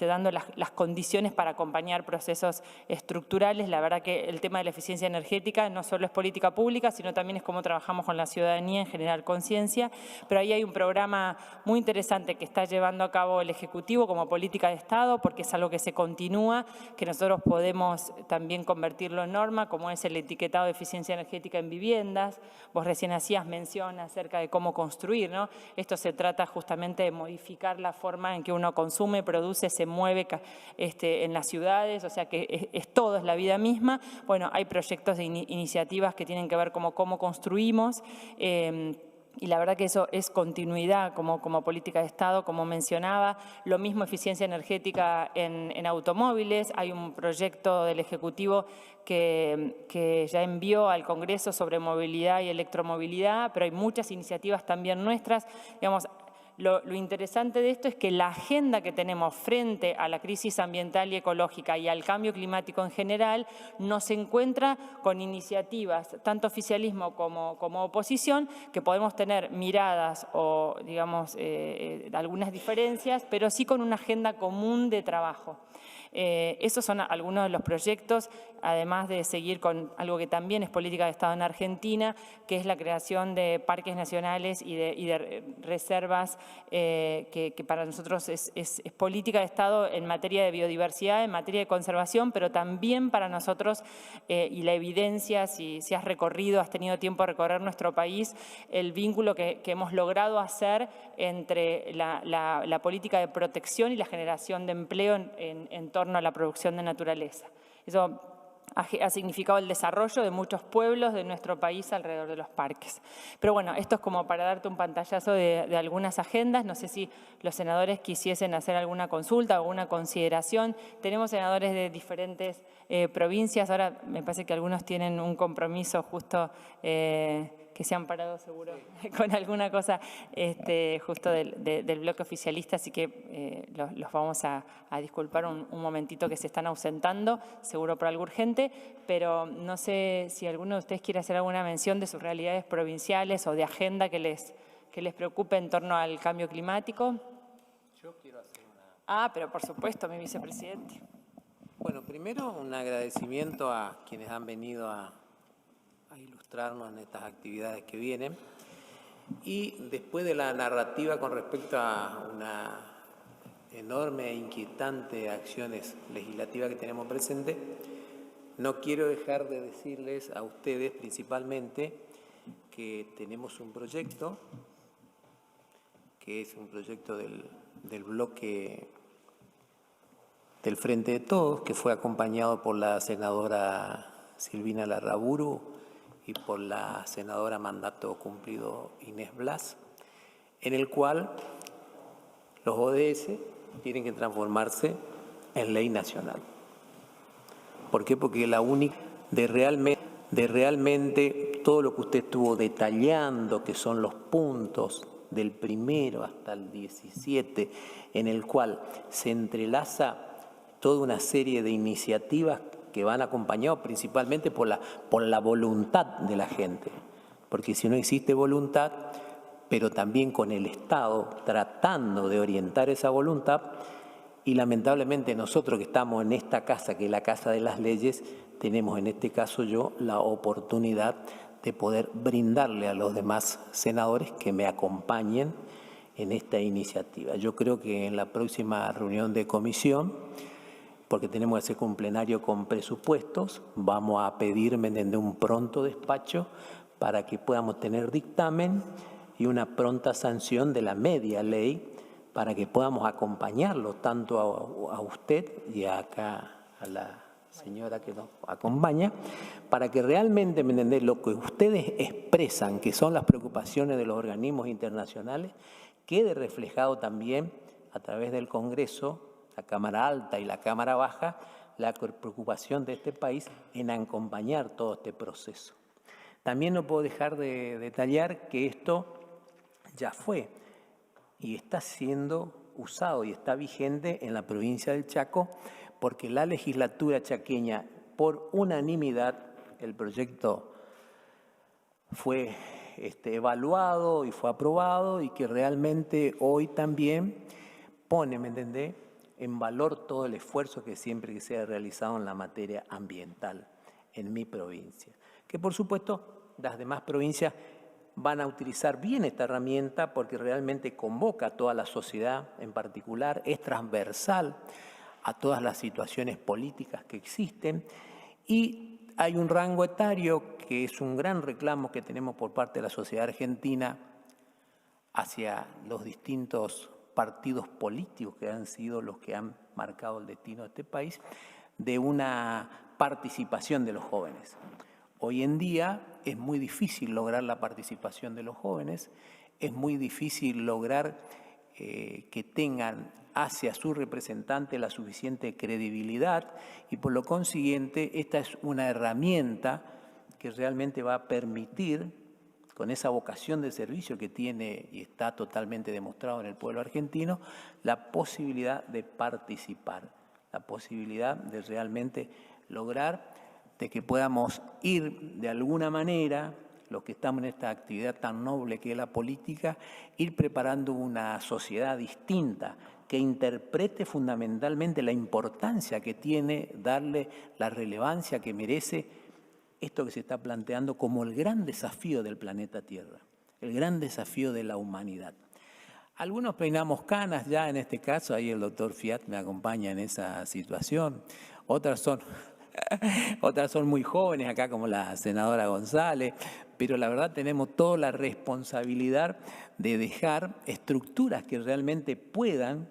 dando las condiciones para acompañar procesos estructurales. La verdad que el tema de la eficiencia energética no solo es política pública, sino también es cómo trabajamos con la ciudadanía en generar conciencia. Pero ahí hay un programa muy interesante que está llevando a cabo el Ejecutivo como política de Estado, porque es algo que se continúa, que nosotros podemos también convertirlo en norma, como es el etiquetado de eficiencia energética en viviendas. Vos recién hacías mención acerca de cómo construir, ¿no? Esto se trata justamente de modificar la forma en que uno consume, produce, se mueve en las ciudades, o sea que es todo, es la vida misma. Bueno, hay proyectos de iniciativas que tienen que ver cómo construimos. Y la verdad que eso es continuidad como política de Estado, como mencionaba. Lo mismo eficiencia energética en automóviles. Hay un proyecto del Ejecutivo que ya envió al Congreso sobre movilidad y electromovilidad, pero hay muchas iniciativas también nuestras. Digamos, lo interesante de esto es que la agenda que tenemos frente a la crisis ambiental y ecológica y al cambio climático en general nos encuentra con iniciativas, tanto oficialismo como oposición, que podemos tener miradas o, digamos, algunas diferencias, pero sí con una agenda común de trabajo. Esos son algunos de los proyectos, además de seguir con algo que también es política de Estado en Argentina, que es la creación de parques nacionales y de reservas, que para nosotros es política de Estado en materia de biodiversidad, en materia de conservación, pero también para nosotros, y la evidencia, si has recorrido, has tenido tiempo de recorrer nuestro país, el vínculo que hemos logrado hacer entre la política de protección y la generación de empleo en torno a la producción de naturaleza. Eso ha significado el desarrollo de muchos pueblos de nuestro país alrededor de los parques. Pero bueno, esto es como para darte un pantallazo de algunas agendas. No sé si los senadores quisiesen hacer alguna consulta o alguna consideración. Tenemos senadores de diferentes provincias. Ahora me parece que algunos tienen un compromiso justo que se han parado seguro con alguna cosa justo del bloque oficialista, así que los vamos a disculpar un momentito que se están ausentando, seguro por algo urgente, pero no sé si alguno de ustedes quiere hacer alguna mención de sus realidades provinciales o de agenda que les preocupe en torno al cambio climático. Yo quiero hacer una... pero por supuesto, mi vicepresidente. Bueno, primero un agradecimiento a quienes han venido a ilustrarnos en estas actividades que vienen, y después de la narrativa con respecto a una enorme e inquietante acciones legislativas que tenemos presente, no quiero dejar de decirles a ustedes principalmente que tenemos un proyecto que es un proyecto del bloque del Frente de Todos, que fue acompañado por la senadora Silvina Larraburu y por la senadora mandato cumplido Inés Blas, en el cual los ODS tienen que transformarse en ley nacional. ¿Por qué? Porque la única de realmente todo lo que usted estuvo detallando, que son los puntos del primero hasta el 17, en el cual se entrelaza toda una serie de iniciativas que van acompañados principalmente por la voluntad de la gente. Porque si no existe voluntad, pero también con el Estado tratando de orientar esa voluntad, y lamentablemente nosotros que estamos en esta casa, que es la Casa de las Leyes, tenemos en este caso yo la oportunidad de poder brindarle a los demás senadores que me acompañen en esta iniciativa. Yo creo que en la próxima reunión de comisión, porque tenemos que hacer un plenario con presupuestos, vamos a pedirme de un pronto despacho para que podamos tener dictamen y una pronta sanción de la media ley para que podamos acompañarlo tanto a usted y acá a la señora que nos acompaña, para que realmente, ¿me entendés?, lo que ustedes expresan, que son las preocupaciones de los organismos internacionales, quede reflejado también a través del Congreso, la Cámara Alta y la Cámara Baja, la preocupación de este país en acompañar todo este proceso. También no puedo dejar de detallar que esto ya fue y está siendo usado y está vigente en la provincia del Chaco, porque la legislatura chaqueña, por unanimidad, el proyecto fue evaluado y fue aprobado, y que realmente hoy también pone, ¿me entendés?, en valor todo el esfuerzo que siempre que se ha realizado en la materia ambiental en mi provincia. Que por supuesto las demás provincias van a utilizar bien esta herramienta porque realmente convoca a toda la sociedad en particular, es transversal a todas las situaciones políticas que existen, y hay un rango etario que es un gran reclamo que tenemos por parte de la sociedad argentina hacia los distintos partidos políticos que han sido los que han marcado el destino de este país, de una participación de los jóvenes. Hoy en día es muy difícil lograr la participación de los jóvenes, es muy difícil lograr que tengan hacia su representante la suficiente credibilidad y por lo consiguiente esta es una herramienta que realmente va a permitir, con esa vocación de servicio que tiene y está totalmente demostrado en el pueblo argentino, la posibilidad de participar, la posibilidad de realmente lograr de que podamos ir de alguna manera, los que estamos en esta actividad tan noble que es la política, ir preparando una sociedad distinta que interprete fundamentalmente la importancia que tiene darle la relevancia que merece esto que se está planteando como el gran desafío del planeta Tierra, el gran desafío de la humanidad. Algunos peinamos canas ya en este caso, ahí el doctor Fiat me acompaña en esa situación, otras son muy jóvenes acá como la senadora González, pero la verdad tenemos toda la responsabilidad de dejar estructuras que realmente puedan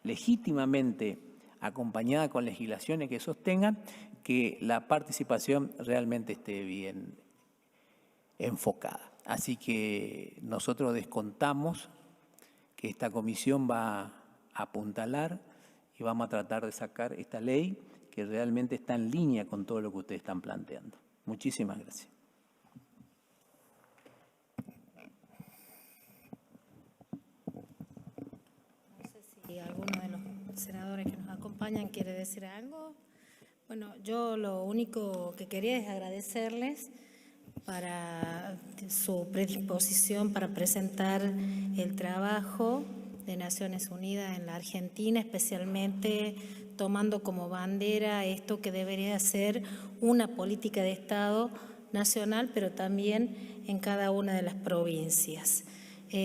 legítimamente, acompañada con legislaciones que sostengan, que la participación realmente esté bien enfocada. Así que nosotros descontamos que esta comisión va a apuntalar y vamos a tratar de sacar esta ley que realmente está en línea con todo lo que ustedes están planteando. Muchísimas gracias. No sé si alguno de los senadores que nos acompañan quiere decir algo. Bueno, yo lo único que quería es agradecerles para su predisposición para presentar el trabajo de Naciones Unidas en la Argentina, especialmente tomando como bandera esto que debería ser una política de Estado nacional, pero también en cada una de las provincias.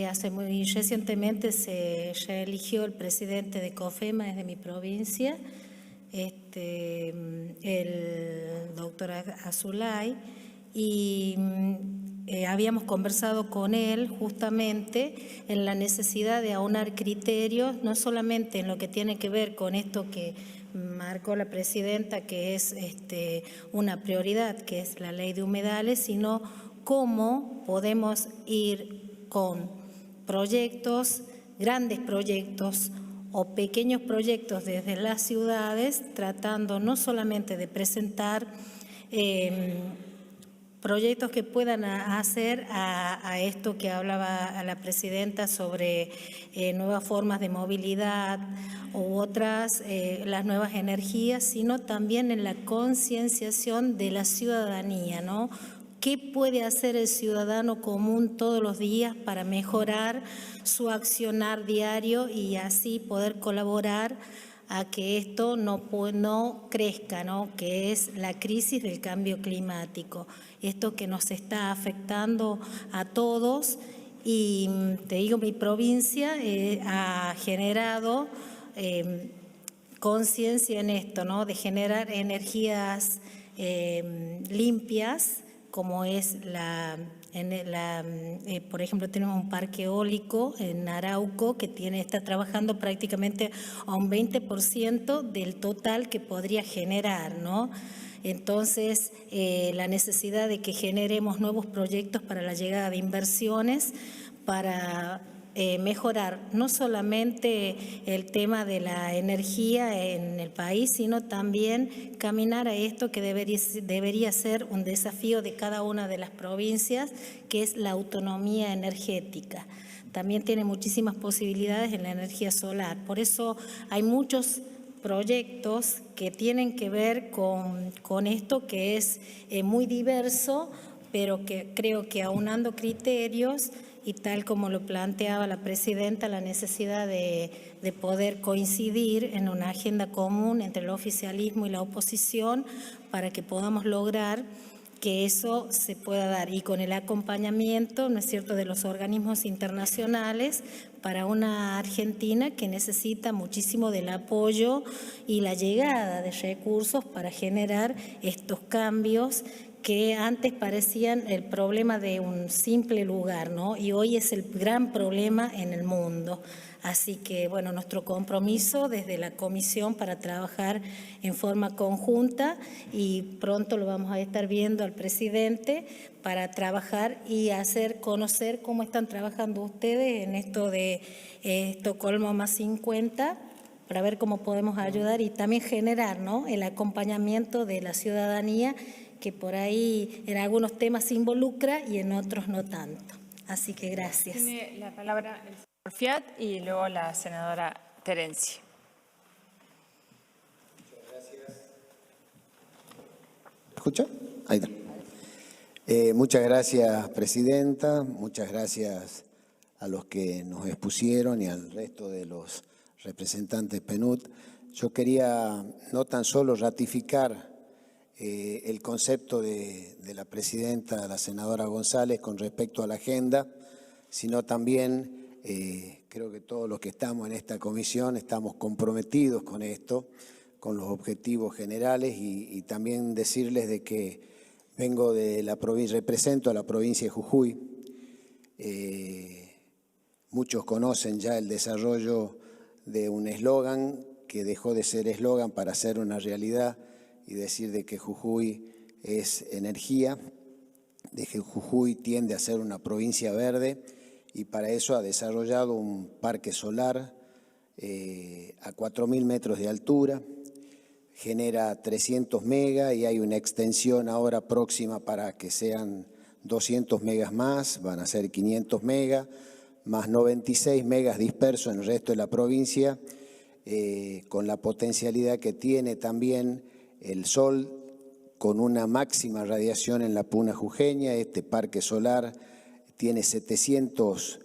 Hace muy recientemente se ya eligió el presidente de COFEMA desde mi provincia, el doctor Azulay, y habíamos conversado con él justamente en la necesidad de aunar criterios, no solamente en lo que tiene que ver con esto que marcó la presidenta, que es una prioridad, que es la ley de humedales, sino cómo podemos ir con proyectos, grandes proyectos, o pequeños proyectos desde las ciudades, tratando no solamente de presentar proyectos que puedan hacer a esto que hablaba la presidenta sobre nuevas formas de movilidad u otras, las nuevas energías, sino también en la concienciación de la ciudadanía, ¿no? ¿Qué puede hacer el ciudadano común todos los días para mejorar su accionar diario y así poder colaborar a que esto no crezca, ¿no? Que es la crisis del cambio climático? Esto que nos está afectando a todos y te digo, mi provincia ha generado conciencia en esto, ¿no? De generar energías limpias, como es por ejemplo, tenemos un parque eólico en Arauco que está trabajando prácticamente a un 20% del total que podría generar, ¿no? Entonces, la necesidad de que generemos nuevos proyectos para la llegada de inversiones, para mejorar no solamente el tema de la energía en el país, sino también caminar a esto que debería ser un desafío de cada una de las provincias, que es la autonomía energética. También tiene muchísimas posibilidades en la energía solar. Por eso hay muchos proyectos que tienen que ver con esto que es muy diverso, pero que creo que aunando criterios y tal como lo planteaba la presidenta, la necesidad de poder coincidir en una agenda común entre el oficialismo y la oposición para que podamos lograr que eso se pueda dar, y con el acompañamiento, ¿no es cierto?, de los organismos internacionales para una Argentina que necesita muchísimo del apoyo y la llegada de recursos para generar estos cambios que antes parecían el problema de un simple lugar, ¿no? Y hoy es el gran problema en el mundo. Así que, bueno, nuestro compromiso desde la comisión para trabajar en forma conjunta, y pronto lo vamos a estar viendo al presidente para trabajar y hacer conocer cómo están trabajando ustedes en esto de Estocolmo más 50, para ver cómo podemos ayudar y también generar, ¿no?, el acompañamiento de la ciudadanía, que por ahí en algunos temas se involucra y en otros no tanto. Así que gracias. Tiene la palabra el señor Fiat y luego la senadora Terenzi. ¿Escucha? Ahí está. Muchas gracias, presidenta. Muchas gracias a los que nos expusieron y al resto de los representantes PNUD. Yo quería no tan solo ratificar el concepto de la presidenta, la senadora González, con respecto a la agenda, sino también creo que todos los que estamos en esta comisión estamos comprometidos con esto, con los objetivos generales, y también decirles de que vengo de la provincia, represento a la provincia de Jujuy. Muchos conocen ya el desarrollo de un eslogan que dejó de ser eslogan para ser una realidad, y decir de que Jujuy es energía, de que Jujuy tiende a ser una provincia verde, y para eso ha desarrollado un parque solar a 4.000 metros de altura, genera 300 megas y hay una extensión ahora próxima para que sean 200 megas más, van a ser 500 megas, más 96 megas dispersos en el resto de la provincia, con la potencialidad que tiene también el sol, con una máxima radiación en la puna jujeña. Este parque solar tiene 700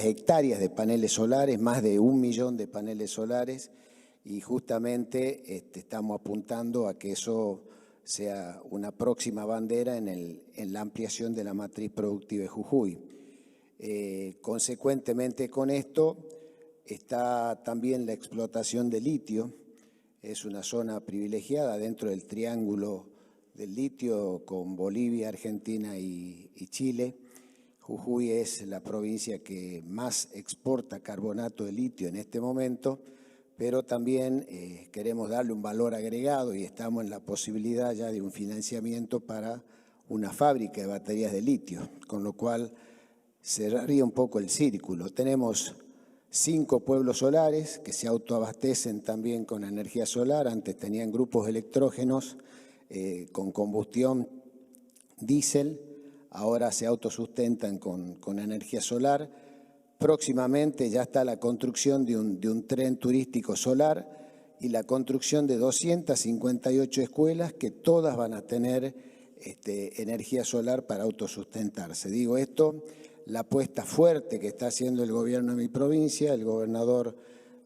hectáreas de paneles solares, más de 1 millón de paneles solares, y justamente estamos apuntando a que eso sea una próxima bandera en la ampliación de la matriz productiva de Jujuy. Consecuentemente con esto está también la explotación de litio. Es una zona privilegiada dentro del triángulo del litio con Bolivia, Argentina y Chile. Jujuy es la provincia que más exporta carbonato de litio en este momento, pero también queremos darle un valor agregado y estamos en la posibilidad ya de un financiamiento para una fábrica de baterías de litio, con lo cual cerraría un poco el círculo. Tenemos 5 pueblos solares que se autoabastecen también con energía solar. Antes tenían grupos electrógenos con combustión diésel, ahora se autosustentan con energía solar. Próximamente ya está la construcción de un tren turístico solar y la construcción de 258 escuelas que todas van a tener energía solar para autosustentarse. Digo esto, la apuesta fuerte que está haciendo el gobierno de mi provincia. El gobernador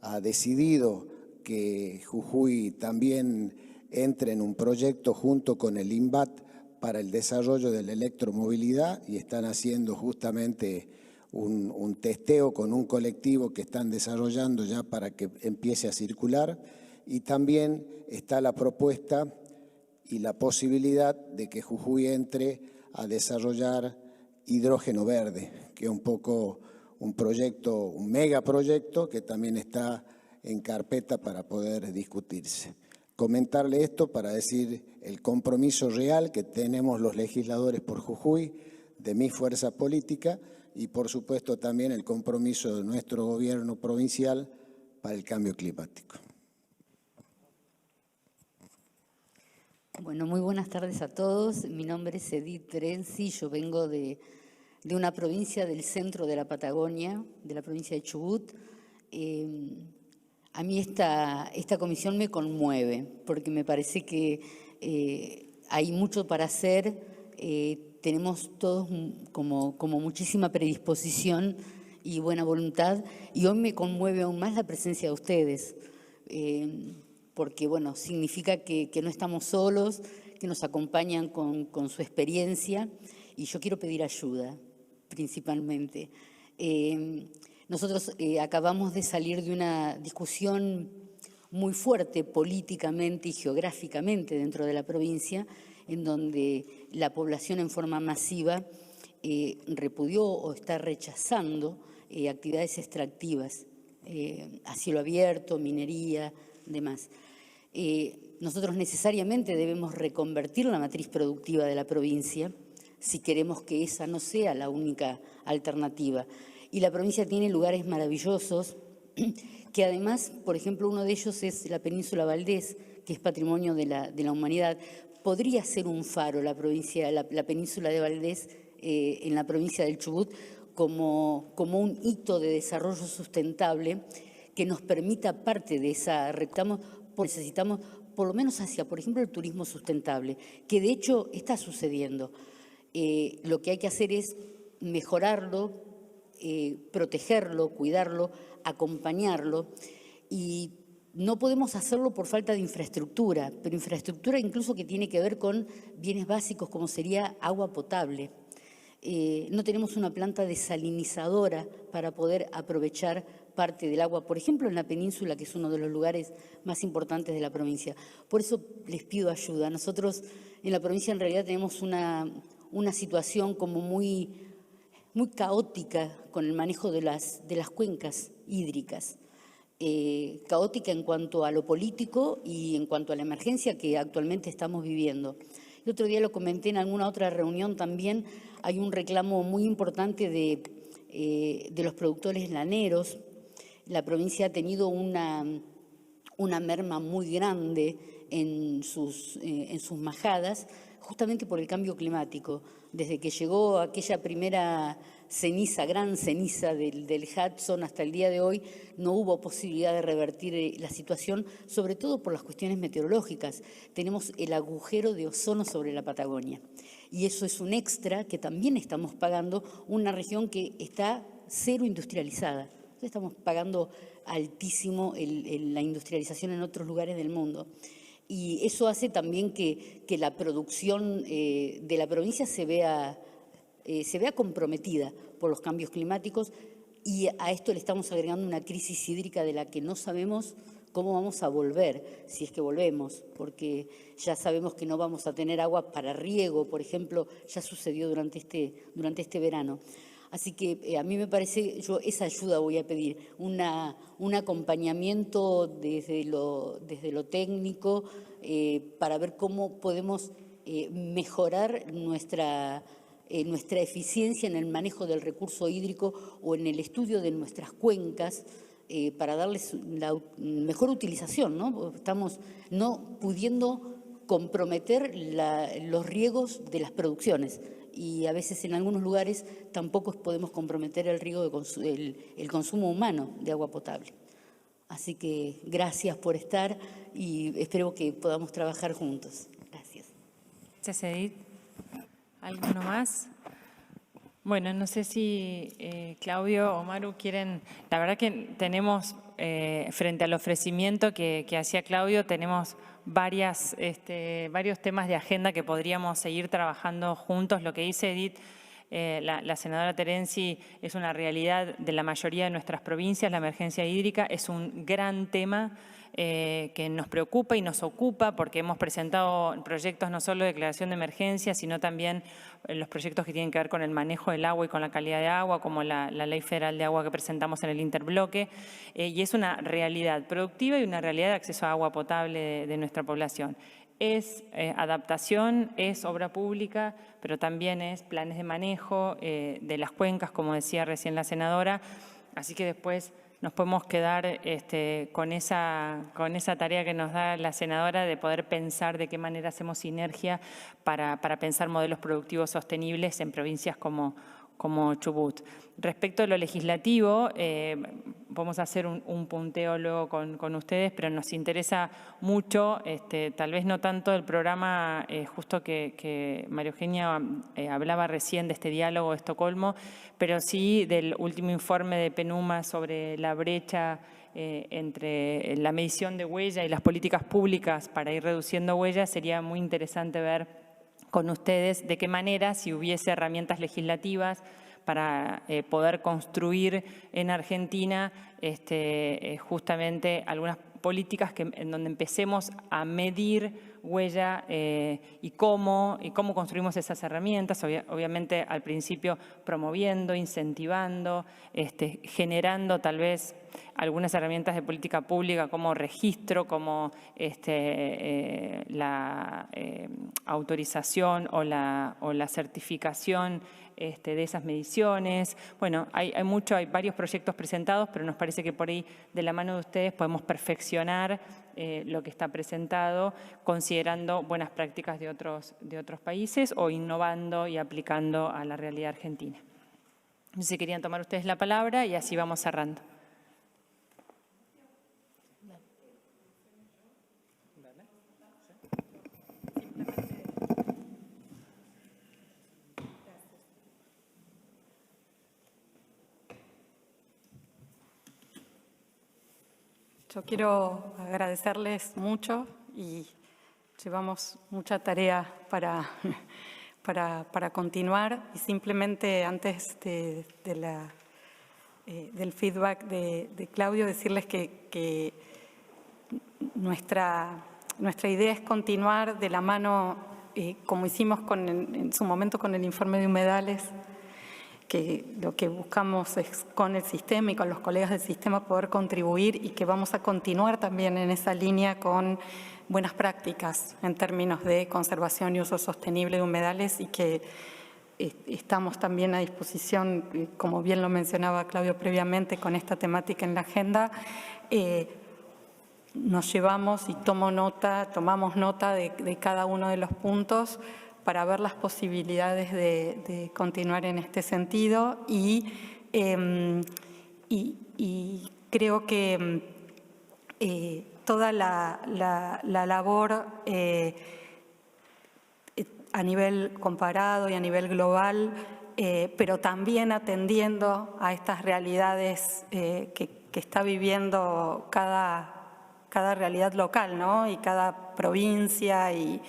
ha decidido que Jujuy también entre en un proyecto junto con el INVAT para el desarrollo de la electromovilidad, y están haciendo justamente un testeo con un colectivo que están desarrollando ya para que empiece a circular. Y también está la propuesta y la posibilidad de que Jujuy entre a desarrollar hidrógeno verde, que es un poco un proyecto, un megaproyecto que también está en carpeta para poder discutirse. Comentarle esto para decir el compromiso real que tenemos los legisladores por Jujuy, de mi fuerza política, y por supuesto también el compromiso de nuestro gobierno provincial para el cambio climático. Bueno, muy buenas tardes a todos. Mi nombre es Edith Terenzi, yo vengo de una provincia del centro de la Patagonia, de la provincia de Chubut. A mí esta comisión me conmueve porque me parece que hay mucho para hacer. Tenemos todos como muchísima predisposición y buena voluntad, y hoy me conmueve aún más la presencia de ustedes, porque bueno, significa que no estamos solos, que nos acompañan con su experiencia, y yo quiero pedir ayuda, principalmente. Nosotros acabamos de salir de una discusión muy fuerte políticamente y geográficamente dentro de la provincia, en donde la población en forma masiva repudió o está rechazando actividades extractivas, a cielo abierto, minería, demás. Nosotros necesariamente debemos reconvertir la matriz productiva de la provincia si queremos que esa no sea la única alternativa. Y la provincia tiene lugares maravillosos que además, por ejemplo, uno de ellos es la península Valdés, que es patrimonio de la humanidad. Podría ser un faro la península de Valdés en la provincia del Chubut como un hito de desarrollo sustentable que nos permita parte de esa... Necesitamos por lo menos hacia, por ejemplo, el turismo sustentable, que de hecho está sucediendo. Lo que hay que hacer es mejorarlo, protegerlo, cuidarlo, acompañarlo, y no podemos hacerlo por falta de infraestructura, pero infraestructura incluso que tiene que ver con bienes básicos como sería agua potable. No tenemos una planta desalinizadora para poder aprovechar parte del agua, por ejemplo, en la península, que es uno de los lugares más importantes de la provincia. Por eso les pido ayuda. Nosotros en la provincia en realidad tenemos una situación como muy caótica con el manejo de las cuencas hídricas. Caótica en cuanto a lo político y en cuanto a la emergencia que actualmente estamos viviendo. El otro día lo comenté en alguna otra reunión también, hay un reclamo muy importante de los productores laneros. La provincia ha tenido una merma muy grande en sus majadas, justamente por el cambio climático. Desde que llegó aquella primera ceniza, gran ceniza del Hudson hasta el día de hoy, no hubo posibilidad de revertir la situación, sobre todo por las cuestiones meteorológicas. Tenemos el agujero de ozono sobre la Patagonia. Y eso es un extra que también estamos pagando una región que está cero industrializada. Estamos pagando altísimo la industrialización en otros lugares del mundo. Y eso hace también que la producción de la provincia se vea comprometida por los cambios climáticos, y a esto le estamos agregando una crisis hídrica de la que no sabemos cómo vamos a volver, si es que volvemos, porque ya sabemos que no vamos a tener agua para riego, por ejemplo, ya sucedió durante este verano. Así que a mí me parece, yo esa ayuda voy a pedir, un acompañamiento desde lo técnico para ver cómo podemos mejorar nuestra eficiencia en el manejo del recurso hídrico o en el estudio de nuestras cuencas para darles la mejor utilización, ¿no? Estamos no pudiendo comprometer los riegos de las producciones. Y a veces en algunos lugares tampoco podemos comprometer el riego el consumo humano de agua potable. Así que gracias por estar y espero que podamos trabajar juntos. Gracias. Gracias, Edith. ¿Alguno más? Bueno, no sé si Claudio o Maru quieren... La verdad que tenemos, frente al ofrecimiento que hacía Claudio, tenemos varios temas de agenda que podríamos seguir trabajando juntos. Lo que dice Edith, la senadora Terenzi, es una realidad de la mayoría de nuestras provincias. La emergencia hídrica es un gran tema que nos preocupa y nos ocupa, porque hemos presentado proyectos no solo de declaración de emergencia, sino también los proyectos que tienen que ver con el manejo del agua y con la calidad de agua, como la Ley Federal de Agua que presentamos en el interbloque, y es una realidad productiva y una realidad de acceso a agua potable de nuestra población. Es adaptación, es obra pública, pero también es planes de manejo de las cuencas, como decía recién la senadora, así que después nos podemos quedar con esa tarea que nos da la senadora de poder pensar de qué manera hacemos sinergia para pensar modelos productivos sostenibles en provincias como Chubut. Respecto a lo legislativo, vamos a hacer un punteo luego con ustedes, pero nos interesa mucho, tal vez no tanto el programa justo que María Eugenia hablaba recién de este diálogo de Estocolmo, pero sí del último informe de PENUMA sobre la brecha entre la medición de huella y las políticas públicas para ir reduciendo huellas. Sería muy interesante ver con ustedes de qué manera, si hubiese herramientas legislativas para poder construir en Argentina justamente políticas en donde empecemos a medir huella y cómo construimos esas herramientas, obviamente al principio promoviendo, incentivando, generando tal vez algunas herramientas de política pública como registro, como la autorización o la certificación de esas mediciones. Bueno, hay varios proyectos presentados, pero nos parece que por ahí de la mano de ustedes podemos perfeccionar lo que está presentado, considerando buenas prácticas de otros países o innovando y aplicando a la realidad argentina. No sé si querían tomar ustedes la palabra y así vamos cerrando. Yo quiero agradecerles mucho y llevamos mucha tarea para continuar y simplemente antes del feedback de Claudio decirles que nuestra idea es continuar de la mano como hicimos en su momento con el informe de humedales, que lo que buscamos es con el sistema y con los colegas del sistema poder contribuir y que vamos a continuar también en esa línea con buenas prácticas en términos de conservación y uso sostenible de humedales y que estamos también a disposición, como bien lo mencionaba Claudio previamente, con esta temática en la agenda. Nos llevamos y tomamos nota de cada uno de los puntos para ver las posibilidades de continuar en este sentido y creo que toda la labor a nivel comparado y a nivel global, pero también atendiendo a estas realidades que está viviendo cada realidad local, ¿no? Y cada provincia, y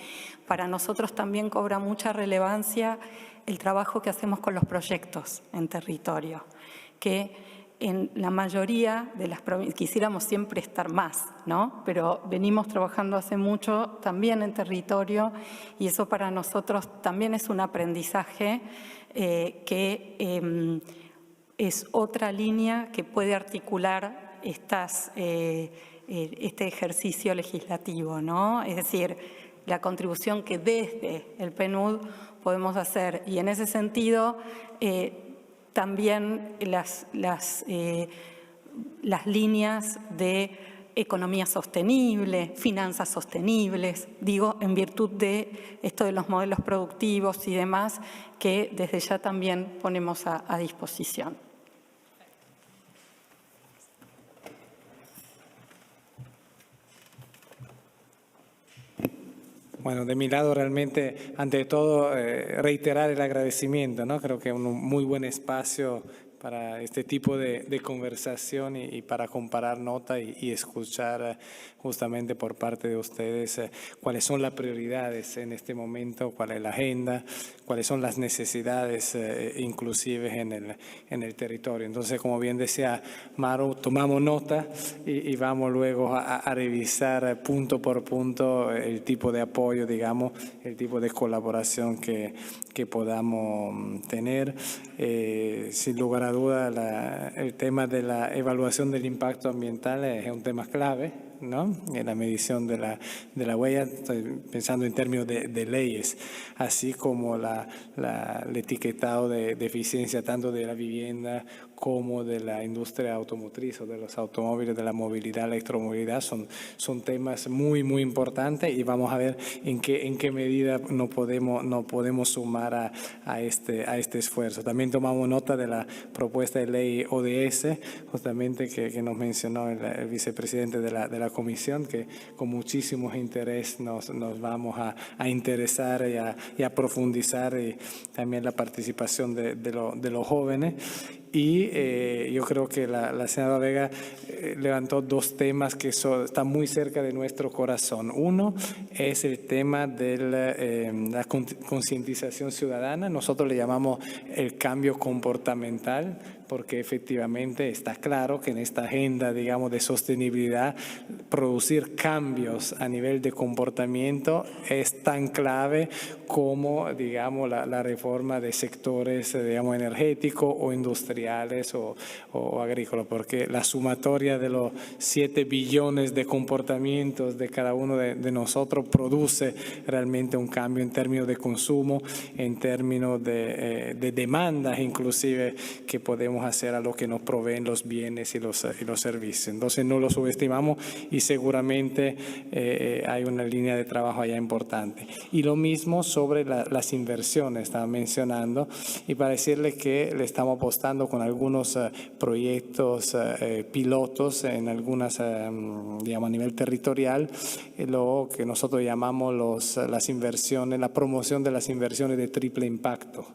para nosotros también cobra mucha relevancia el trabajo que hacemos con los proyectos en territorio, que en la mayoría de las provincias quisiéramos siempre estar más, ¿no? Pero venimos trabajando hace mucho también en territorio y eso para nosotros también es un aprendizaje que es otra línea que puede articular este ejercicio legislativo, ¿no? Es decir, la contribución que desde el PNUD podemos hacer. Y en ese sentido, también las líneas de economía sostenible, finanzas sostenibles, digo, en virtud de esto de los modelos productivos y demás, que desde ya también ponemos a disposición. Bueno, de mi lado realmente, ante todo, reiterar el agradecimiento, ¿no? Creo que es un muy buen espacio para este tipo de conversación y para comparar nota y escuchar justamente por parte de ustedes cuáles son las prioridades en este momento, cuál es la agenda, cuáles son las necesidades inclusive en el territorio. Entonces, como bien decía Maru, tomamos nota y vamos luego a revisar punto por punto el tipo de apoyo, digamos, el tipo de colaboración que podamos tener. Sin lugar a duda, el tema de la evaluación del impacto ambiental es un tema clave, ¿no? En la medición de la huella, estoy pensando en términos de leyes, así como el etiquetado de eficiencia tanto de la vivienda como de la industria automotriz o de los automóviles, de la movilidad, electromovilidad, son temas muy, muy importantes y vamos a ver en qué medida no podemos sumar a este esfuerzo. También tomamos nota de la propuesta de ley ODS, justamente que nos mencionó el vicepresidente de la comisión, que con muchísimo interés nos vamos a interesar y a profundizar, y también la participación de los jóvenes. Y yo creo que la senadora Vega levantó dos temas que están muy cerca de nuestro corazón. Uno es el tema de la concientización ciudadana. Nosotros le llamamos el cambio comportamental, porque efectivamente está claro que en esta agenda, digamos, de sostenibilidad, producir cambios a nivel de comportamiento es tan clave como, digamos, la reforma de sectores, digamos, energéticos o industriales o agrícolas, porque la sumatoria de los 7 billones de comportamientos de cada uno de nosotros produce realmente un cambio en términos de consumo, en términos de demandas inclusive que podemos hacer a lo que nos proveen los bienes y los servicios. Entonces no lo subestimamos y seguramente hay una línea de trabajo allá importante. Y lo mismo sobre las inversiones, estaba mencionando, y para decirle que le estamos apostando con algunos proyectos pilotos en algunas, digamos, a nivel territorial, lo que nosotros llamamos las inversiones, la promoción de las inversiones de triple impacto.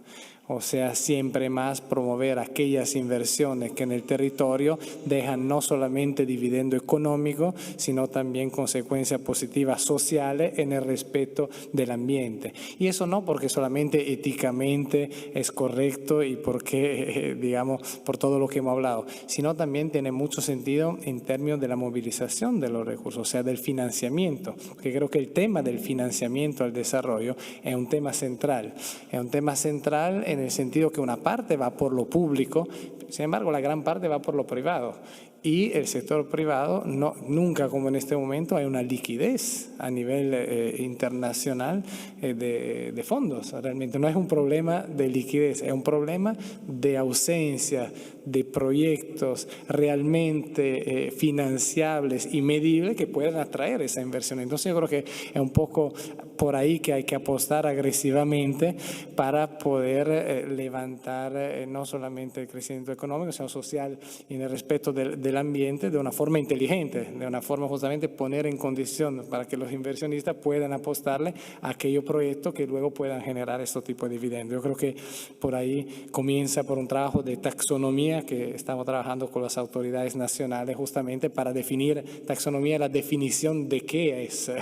O sea, siempre más promover aquellas inversiones que en el territorio dejan no solamente dividendo económico, sino también consecuencias positivas sociales en el respeto del ambiente. Y eso no porque solamente éticamente es correcto y porque, digamos, por todo lo que hemos hablado, sino también tiene mucho sentido en términos de la movilización de los recursos, o sea, del financiamiento. Porque creo que el tema del financiamiento al desarrollo es un tema central. Es un tema central en el sentido que una parte va por lo público, sin embargo la gran parte va por lo privado. Y el sector privado, nunca como en este momento, hay una liquidez a nivel internacional de fondos. Realmente no es un problema de liquidez, es un problema de ausencia de proyectos realmente financiables y medibles que puedan atraer esa inversión. Entonces yo creo que es un poco por ahí que hay que apostar agresivamente para poder levantar no solamente el crecimiento económico, sino social y en el respeto del ambiente de una forma inteligente, de una forma justamente poner en condición para que los inversionistas puedan apostarle a aquellos proyectos que luego puedan generar este tipo de dividendos. Yo creo que por ahí comienza por un trabajo de taxonomía que estamos trabajando con las autoridades nacionales justamente para definir taxonomía, la definición de qué es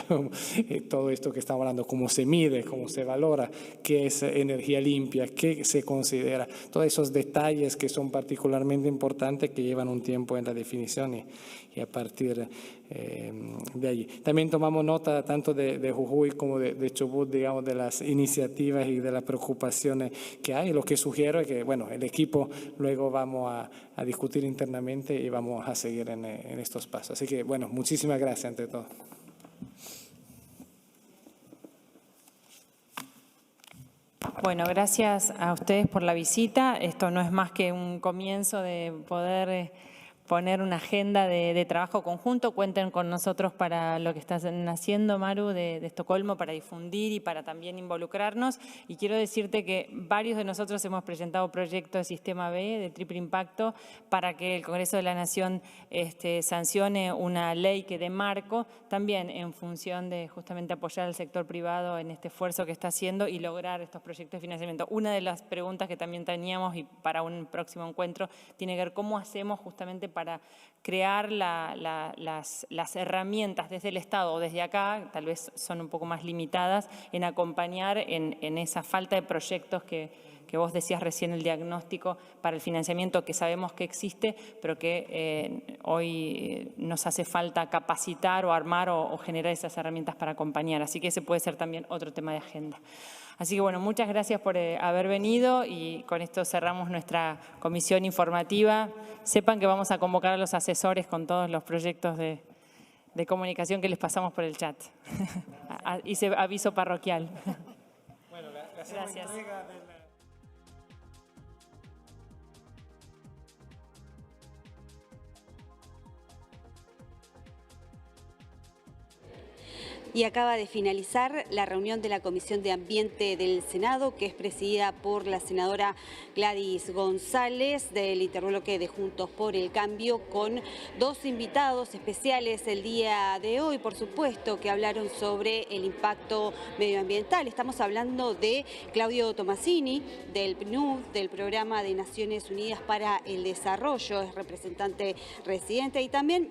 todo esto que estamos hablando, cómo se mide, cómo se valora, qué es energía limpia, qué se considera, todos esos detalles que son particularmente importantes que llevan un tiempo en la definición y a partir de allí. También tomamos nota tanto de Jujuy como de Chubut, digamos, de las iniciativas y de las preocupaciones que hay. Lo que sugiero es que, bueno, el equipo luego vamos a discutir internamente y vamos a seguir en estos pasos. Así que, bueno, muchísimas gracias ante todo. Bueno, gracias a ustedes por la visita. Esto no es más que un comienzo de poder poner una agenda de trabajo conjunto. Cuenten con nosotros para lo que están haciendo, Maru, de Estocolmo, para difundir y para también involucrarnos. Y quiero decirte que varios de nosotros hemos presentado proyectos de Sistema B, de triple impacto, para que el Congreso de la Nación sancione una ley que dé marco, también en función de justamente apoyar al sector privado en este esfuerzo que está haciendo y lograr estos proyectos de financiamiento. Una de las preguntas que también teníamos y para un próximo encuentro tiene que ver cómo hacemos justamente para crear las herramientas desde el Estado o desde acá, tal vez son un poco más limitadas, en acompañar en esa falta de proyectos que vos decías recién, el diagnóstico para el financiamiento que sabemos que existe, pero que hoy nos hace falta capacitar o armar o generar esas herramientas para acompañar. Así que ese puede ser también otro tema de agenda. Así que bueno, muchas gracias por haber venido y con esto cerramos nuestra comisión informativa. Sepan que vamos a convocar a los asesores con todos los proyectos de comunicación que les pasamos por el chat. Hice aviso parroquial. Bueno, gracias. Y acaba de finalizar la reunión de la Comisión de Ambiente del Senado, que es presidida por la senadora Gladys González, del interbloque de Juntos por el Cambio, con dos invitados especiales el día de hoy, por supuesto, que hablaron sobre el impacto medioambiental. Estamos hablando de Claudio Tomasini, del PNUD, del Programa de Naciones Unidas para el Desarrollo, es representante residente, y también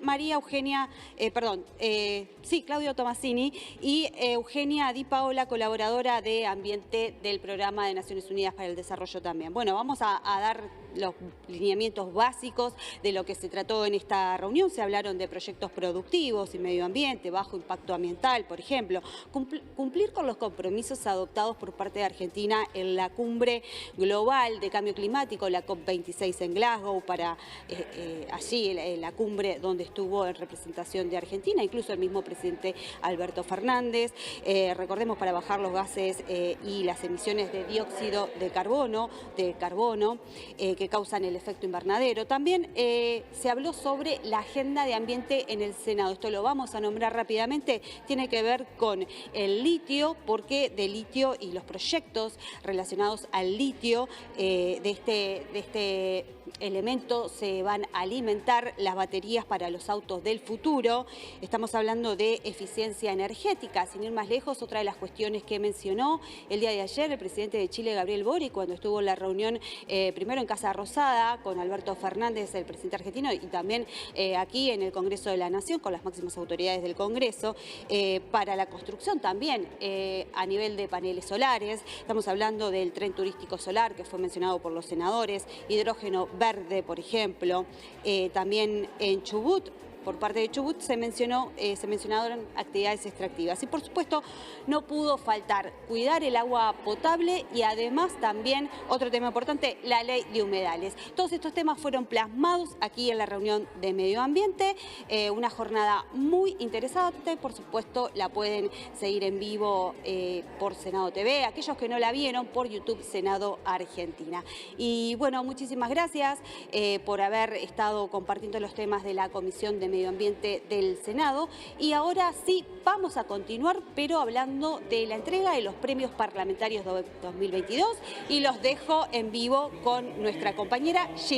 Claudio Tomasini y Eugenia Di Paola, colaboradora de Ambiente del Programa de Naciones Unidas para el Desarrollo también. Bueno, vamos a dar los lineamientos básicos de lo que se trató en esta reunión. Se hablaron de proyectos productivos y medio ambiente, bajo impacto ambiental, por ejemplo, cumplir con los compromisos adoptados por parte de Argentina en la cumbre global de cambio climático, la COP26 en Glasgow, para allí la cumbre donde estuvo en representación de Argentina, incluso el mismo presidente Alberto Fernández. Recordemos, para bajar los gases y las emisiones de dióxido de carbono que causan el efecto invernadero. También se habló sobre la agenda de ambiente en el Senado. Esto lo vamos a nombrar rápidamente. Tiene que ver con el litio, porque de litio y los proyectos relacionados al litio, de este elemento se van a alimentar las baterías para los autos del futuro. Estamos hablando de eficiencia energética. Sin ir más lejos, otra de las cuestiones que mencionó el día de ayer el presidente de Chile, Gabriel Boric, cuando estuvo en la reunión primero en Casa Rosada con Alberto Fernández, el presidente argentino, y también aquí en el Congreso de la Nación con las máximas autoridades del Congreso, para la construcción también a nivel de paneles solares. Estamos hablando del tren turístico solar que fue mencionado por los senadores, hidrógeno verde, por ejemplo. También en Chubut, por parte de Chubut, se mencionaron actividades extractivas. Y por supuesto no pudo faltar cuidar el agua potable y además también, otro tema importante, la ley de humedales. Todos estos temas fueron plasmados aquí en la reunión de Medio Ambiente. Una jornada muy interesante, por supuesto la pueden seguir en vivo por Senado TV. Aquellos que no la vieron, por YouTube Senado Argentina. Y bueno, muchísimas gracias por haber estado compartiendo los temas de la Comisión de Medio Ambiente del Senado. Y ahora sí, vamos a continuar, pero hablando de la entrega de los premios parlamentarios 2022, y los dejo en vivo con nuestra compañera Gil.